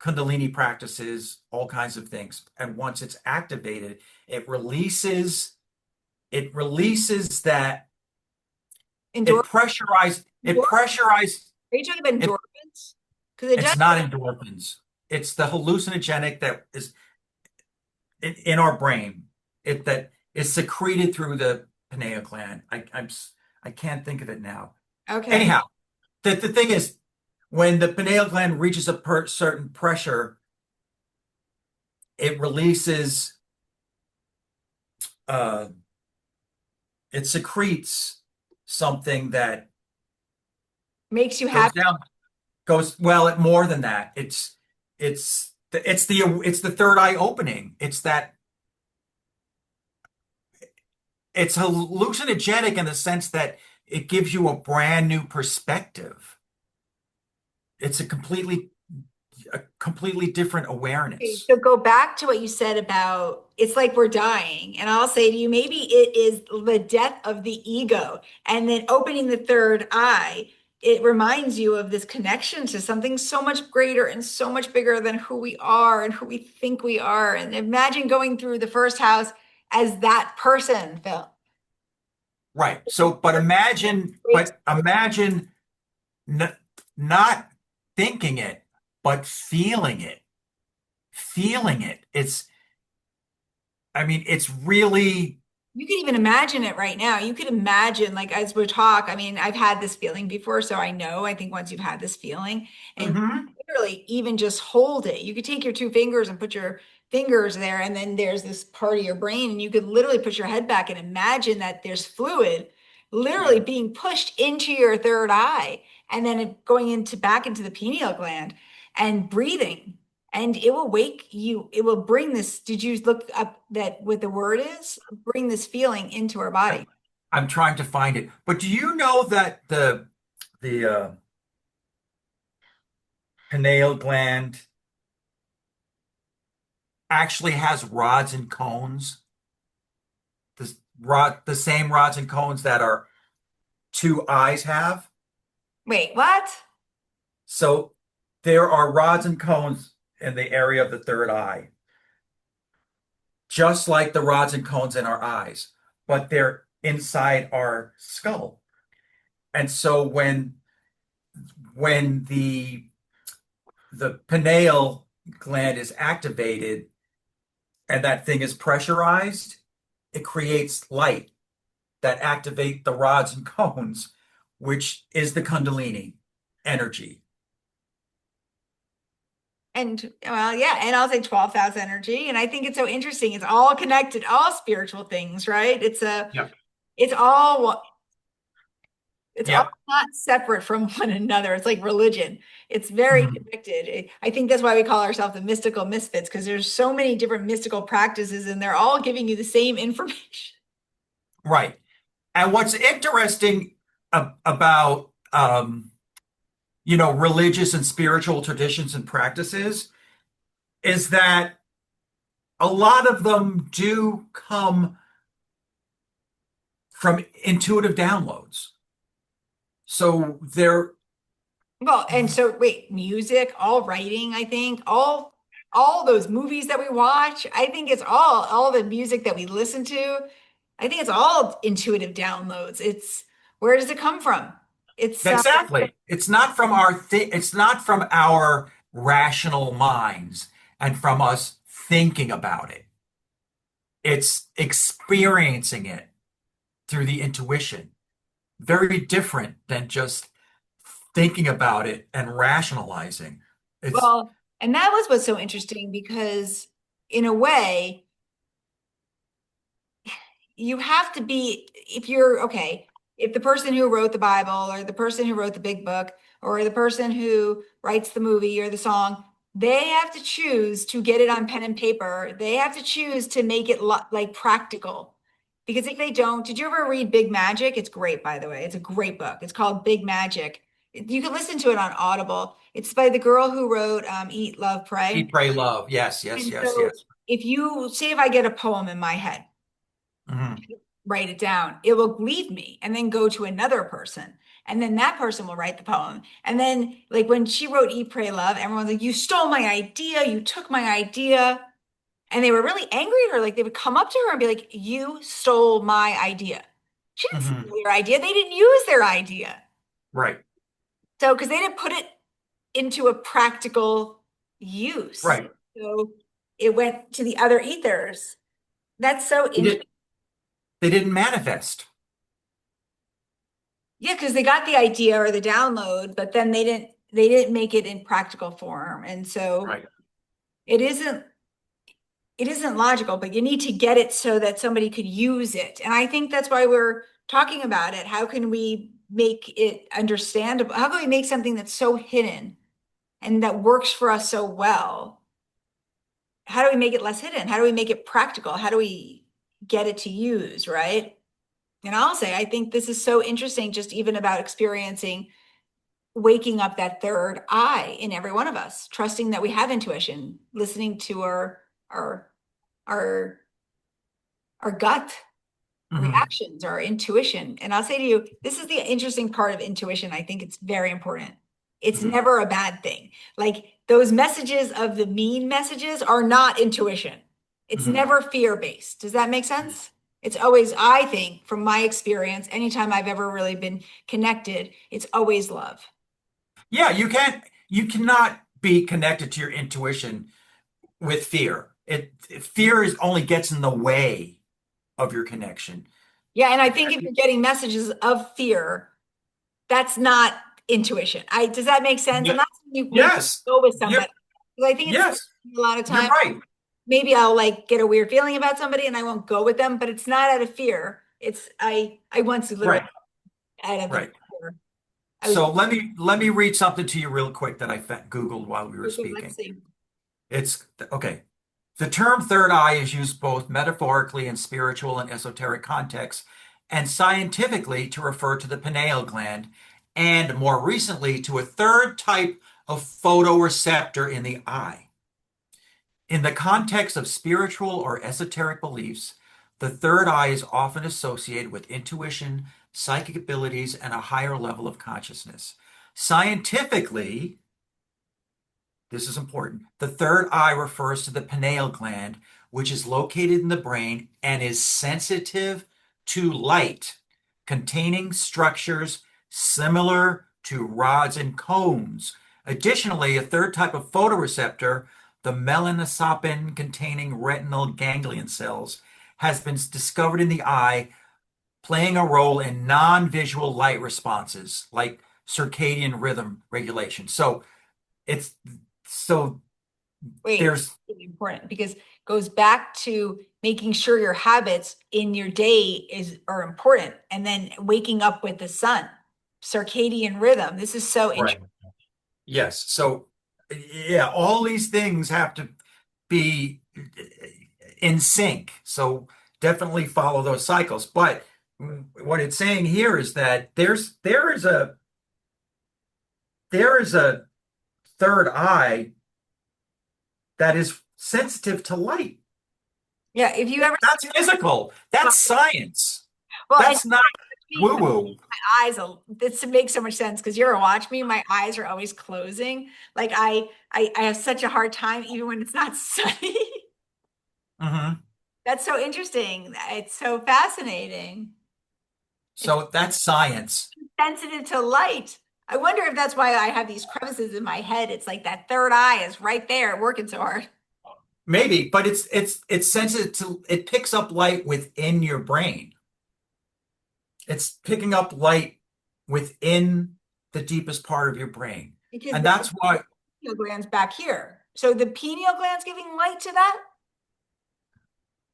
Speaker 1: Kundalini practices, all kinds of things. And once it's activated, it releases that
Speaker 2: Endorphin.
Speaker 1: it pressurized
Speaker 2: Are you talking about
Speaker 1: it
Speaker 2: endorphins? Because it
Speaker 1: it's
Speaker 2: does.
Speaker 1: not endorphins. It's the hallucinogenic that is in our brain. It that is secreted through the pineal gland. I can't think of it now.
Speaker 2: Okay.
Speaker 1: Anyhow, the thing is, when the pineal gland reaches a certain pressure, it releases, uh, it secretes something that
Speaker 2: Makes you
Speaker 1: goes
Speaker 2: happy.
Speaker 1: down, well, more than that. It's the third eye opening. It's hallucinogenic in the sense that it gives you a brand new perspective. It's a completely different
Speaker 2: Okay,
Speaker 1: awareness.
Speaker 2: so go back to what you said about it's like we're dying. And I'll say to you, maybe it is the death of the ego. And then opening the third eye, it reminds you of this connection to something so much greater and so much bigger than who we are and who we think we are. And imagine going through the first house as that person, Phil.
Speaker 1: Right. So, but imagine n not thinking it, but feeling it. Feeling it. It's really,
Speaker 2: You can even imagine it right now. You could imagine, like, as we talk, I mean, I've had this feeling before, so I know, I think once you've had this feeling, and
Speaker 1: mhm.
Speaker 2: literally even just hold it. You could take your two fingers and put your fingers there, and then there's this part of your brain, and you could literally put your head back and imagine that there's fluid literally being pushed into your third eye, and then it going into back into the pineal gland and breathing. And it will wake you, it will bring this. Did you look up that what the word is? Bring this feeling into our
Speaker 1: I,
Speaker 2: body.
Speaker 1: I'm trying to find it. But do you know that the pineal gland actually has rods and cones? The same rods and cones that our two eyes have.
Speaker 2: Wait, what?
Speaker 1: So there are rods and cones in the area of the third eye, just like the rods and cones in our eyes, but they're inside our skull. And so when the pineal gland is activated and that thing is pressurized, it creates light that activate the rods and cones, which is the Kundalini energy.
Speaker 2: And well, yeah, and I'll say 12th house energy. And I think it's so interesting. It's all connected, all spiritual things, right?
Speaker 1: Yep.
Speaker 2: It's all it's all
Speaker 1: Yep.
Speaker 2: not separate from one another. It's like religion. It's very
Speaker 1: Mhm.
Speaker 2: connected. I think that's why we call ourselves the mystical misfits, because there's so many different mystical practices and they're all giving you the same information.
Speaker 1: Right. And what's interesting about religious and spiritual traditions and practices is that a lot of them do come from intuitive downloads. So they're
Speaker 2: Well, and so wait, music, all writing, I think, all those movies that we watch, I think it's all the music that we listen to, I think it's all intuitive downloads. It's where does it come from? It's
Speaker 1: exactly. It's not from our rational minds and from us thinking about it. It's experiencing it through the intuition. Very different than just thinking about it and rationalizing. It's
Speaker 2: well, and that was what's so interesting because in a way, you have to be if you're okay. if the person who wrote the Bible or the person who wrote the big book or the person who writes the movie or the song, they have to choose to get it on pen and paper. They have to choose to make it like practical. Because if they don't, did you ever read Big Magic? It's great, by the way. It's a great book. It's called Big Magic. You can listen to it on Audible. It's by the girl who wrote Eat, Love,
Speaker 1: Eat,
Speaker 2: Pray.
Speaker 1: pray, love. Yes, yes,
Speaker 2: And
Speaker 1: yes,
Speaker 2: so
Speaker 1: yes.
Speaker 2: if you say, if I get a poem in my head,
Speaker 1: Hmm.
Speaker 2: write it down, it will leave me and then go to another person. And then that person will write the poem. And then, like when she wrote Eat, Pray, Love, everyone's like, you stole my idea. You took my idea. And they were really angry at her. Like they would come up to her and be like, you stole my idea. She didn't
Speaker 1: Hmm.
Speaker 2: steal their idea. They didn't use their idea.
Speaker 1: Right,
Speaker 2: So, because they didn't put it into a practical use.
Speaker 1: right.
Speaker 2: So it went to the other ethers. That's so
Speaker 1: They
Speaker 2: interesting.
Speaker 1: did, they didn't manifest.
Speaker 2: Yeah, because they got the idea or the download, but then they didn't make it in practical form. And so
Speaker 1: Right.
Speaker 2: it isn't it isn't logical, but you need to get it so that somebody could use it. And I think that's why we're talking about it. How can we make it understandable? How can we make something that's so hidden and that works for us so well? How do we make it less hidden? How do we make it practical? How do we get it to use, right? And I'll say, I think this is so interesting, just even about experiencing waking up that third eye in every one of us, trusting that we have intuition, listening to our our our gut
Speaker 1: Hmm.
Speaker 2: reactions, our intuition. And I'll say to you, this is the interesting part of intuition. I think it's very important. It's
Speaker 1: Hmm.
Speaker 2: never a bad thing. Like those messages of the mean messages are not intuition. It's
Speaker 1: Hmm.
Speaker 2: never fear-based. Does that make sense? It's always, I think, from my experience, anytime I've ever really been connected, it's always love.
Speaker 1: Yeah, you cannot be connected to your intuition with fear. Fear is only gets in the way of your connection.
Speaker 2: Yeah, and I think if you're getting messages of fear, that's not intuition. Does that make sense? I'm
Speaker 1: Ye-
Speaker 2: not saying you maybe
Speaker 1: Yes,
Speaker 2: go with
Speaker 1: you're
Speaker 2: somebody because I think it's
Speaker 1: yes,
Speaker 2: a lot of
Speaker 1: you're
Speaker 2: time.
Speaker 1: right.
Speaker 2: Maybe I'll like get a weird feeling about somebody and I won't go with them, but it's not out of fear. It's I once literally
Speaker 1: Right,
Speaker 2: out of the
Speaker 1: right.
Speaker 2: fear. I was
Speaker 1: So let me read something to you real quick that I Googled while we were
Speaker 2: okay, let's
Speaker 1: speaking.
Speaker 2: see.
Speaker 1: It's okay. The term third eye is used both metaphorically in spiritual and esoteric contexts, and scientifically to refer to the pineal gland, and more recently to a third type of photoreceptor in the eye. In the context of spiritual or esoteric beliefs, the third eye is often associated with intuition, psychic abilities, and a higher level of consciousness. Scientifically, this is important. The third eye refers to the pineal gland, which is located in the brain and is sensitive to light, containing structures similar to rods and cones. Additionally, a third type of photoreceptor, the melanosopin containing retinal ganglion cells, has been discovered in the eye, playing a role in non-visual light responses like circadian rhythm regulation. It's so
Speaker 2: Wait,
Speaker 1: there's
Speaker 2: it's really important because it goes back to making sure your habits in your day is are important and then waking up with the sun, circadian rhythm. This is so interesting.
Speaker 1: right. Yes. So yeah, all these things have to be in sync. So definitely follow those cycles. But what it's saying here is that there is a third eye that is sensitive to light.
Speaker 2: Yeah, if you ever
Speaker 1: That's physical. That's science.
Speaker 2: well, and
Speaker 1: That's not
Speaker 2: me,
Speaker 1: woo-woo.
Speaker 2: my eyes, this makes so much sense because you ever watch me, my eyes are always closing. Like I have such a hard time even when it's not sunny.
Speaker 1: Hmm.
Speaker 2: That's so interesting. It's so fascinating. It's
Speaker 1: So that's science.
Speaker 2: sensitive to light. I wonder if that's why I have these crevices in my head. It's like that third eye is right there working so hard.
Speaker 1: Maybe, but it's sensitive to it picks up light within your brain. It's picking up light within the deepest part of your brain.
Speaker 2: Because
Speaker 1: And
Speaker 2: the
Speaker 1: that's why
Speaker 2: pineal gland's back here. So the pineal gland's giving light to that?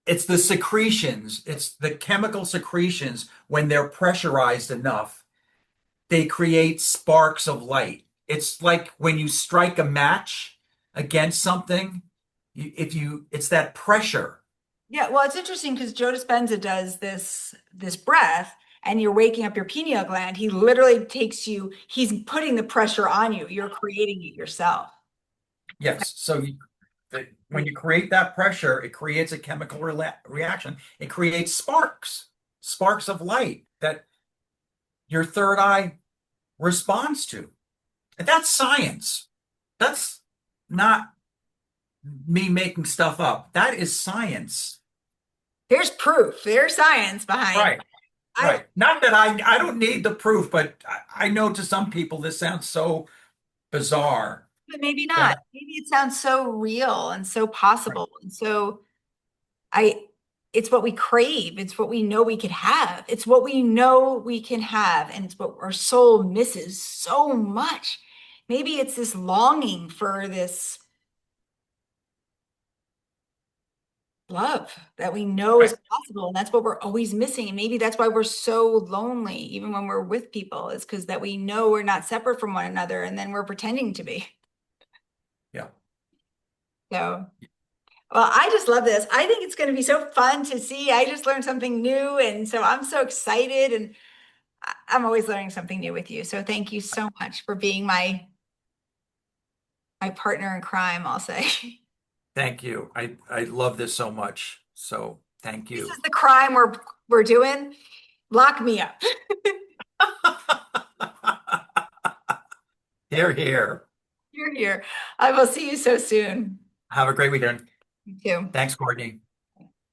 Speaker 1: it's the secretions, it's the chemical secretions when they're pressurized enough, they create sparks of light. It's like when you strike a match against something, it's that pressure.
Speaker 2: Yeah, well, it's interesting because Joe Dispenza does this breath, and you're waking up your pineal gland. He literally takes you, he's putting the pressure on you. You're creating it yourself.
Speaker 1: Yes. When you create that pressure, it creates a chemical reaction. It creates sparks of light that your third eye responds to. And that's science. That's not me making stuff up. That is science.
Speaker 2: There's proof. There's science behind.
Speaker 1: Right.
Speaker 2: I,
Speaker 1: Right. Not that I don't need the proof, but I know to some people this sounds so bizarre
Speaker 2: but maybe not.
Speaker 1: that
Speaker 2: Maybe it sounds so real and so
Speaker 1: right.
Speaker 2: possible. And so I, it's what we crave. It's what we know we could have. It's what we know we can have. And it's what our soul misses so much. Maybe it's this longing for this love that we know is
Speaker 1: Right.
Speaker 2: possible. And that's what we're always missing. And maybe that's why we're so lonely, even when we're with people, is because that we know we're not separate from one another and then we're pretending to be.
Speaker 1: Yeah.
Speaker 2: So, well, I just love this. I think it's going to be so fun to see. I just learned something new. And so I'm so excited. And I'm always learning something new with you. So thank you so much for being my partner in crime, I'll say.
Speaker 1: Thank you. I love this so much. So thank
Speaker 2: This is
Speaker 1: you.
Speaker 2: the crime we're doing. Lock me up.
Speaker 1: Here, here.
Speaker 2: You're here. I will see you so soon.
Speaker 1: Have a great weekend.
Speaker 2: You too.
Speaker 1: Thanks, Courtney.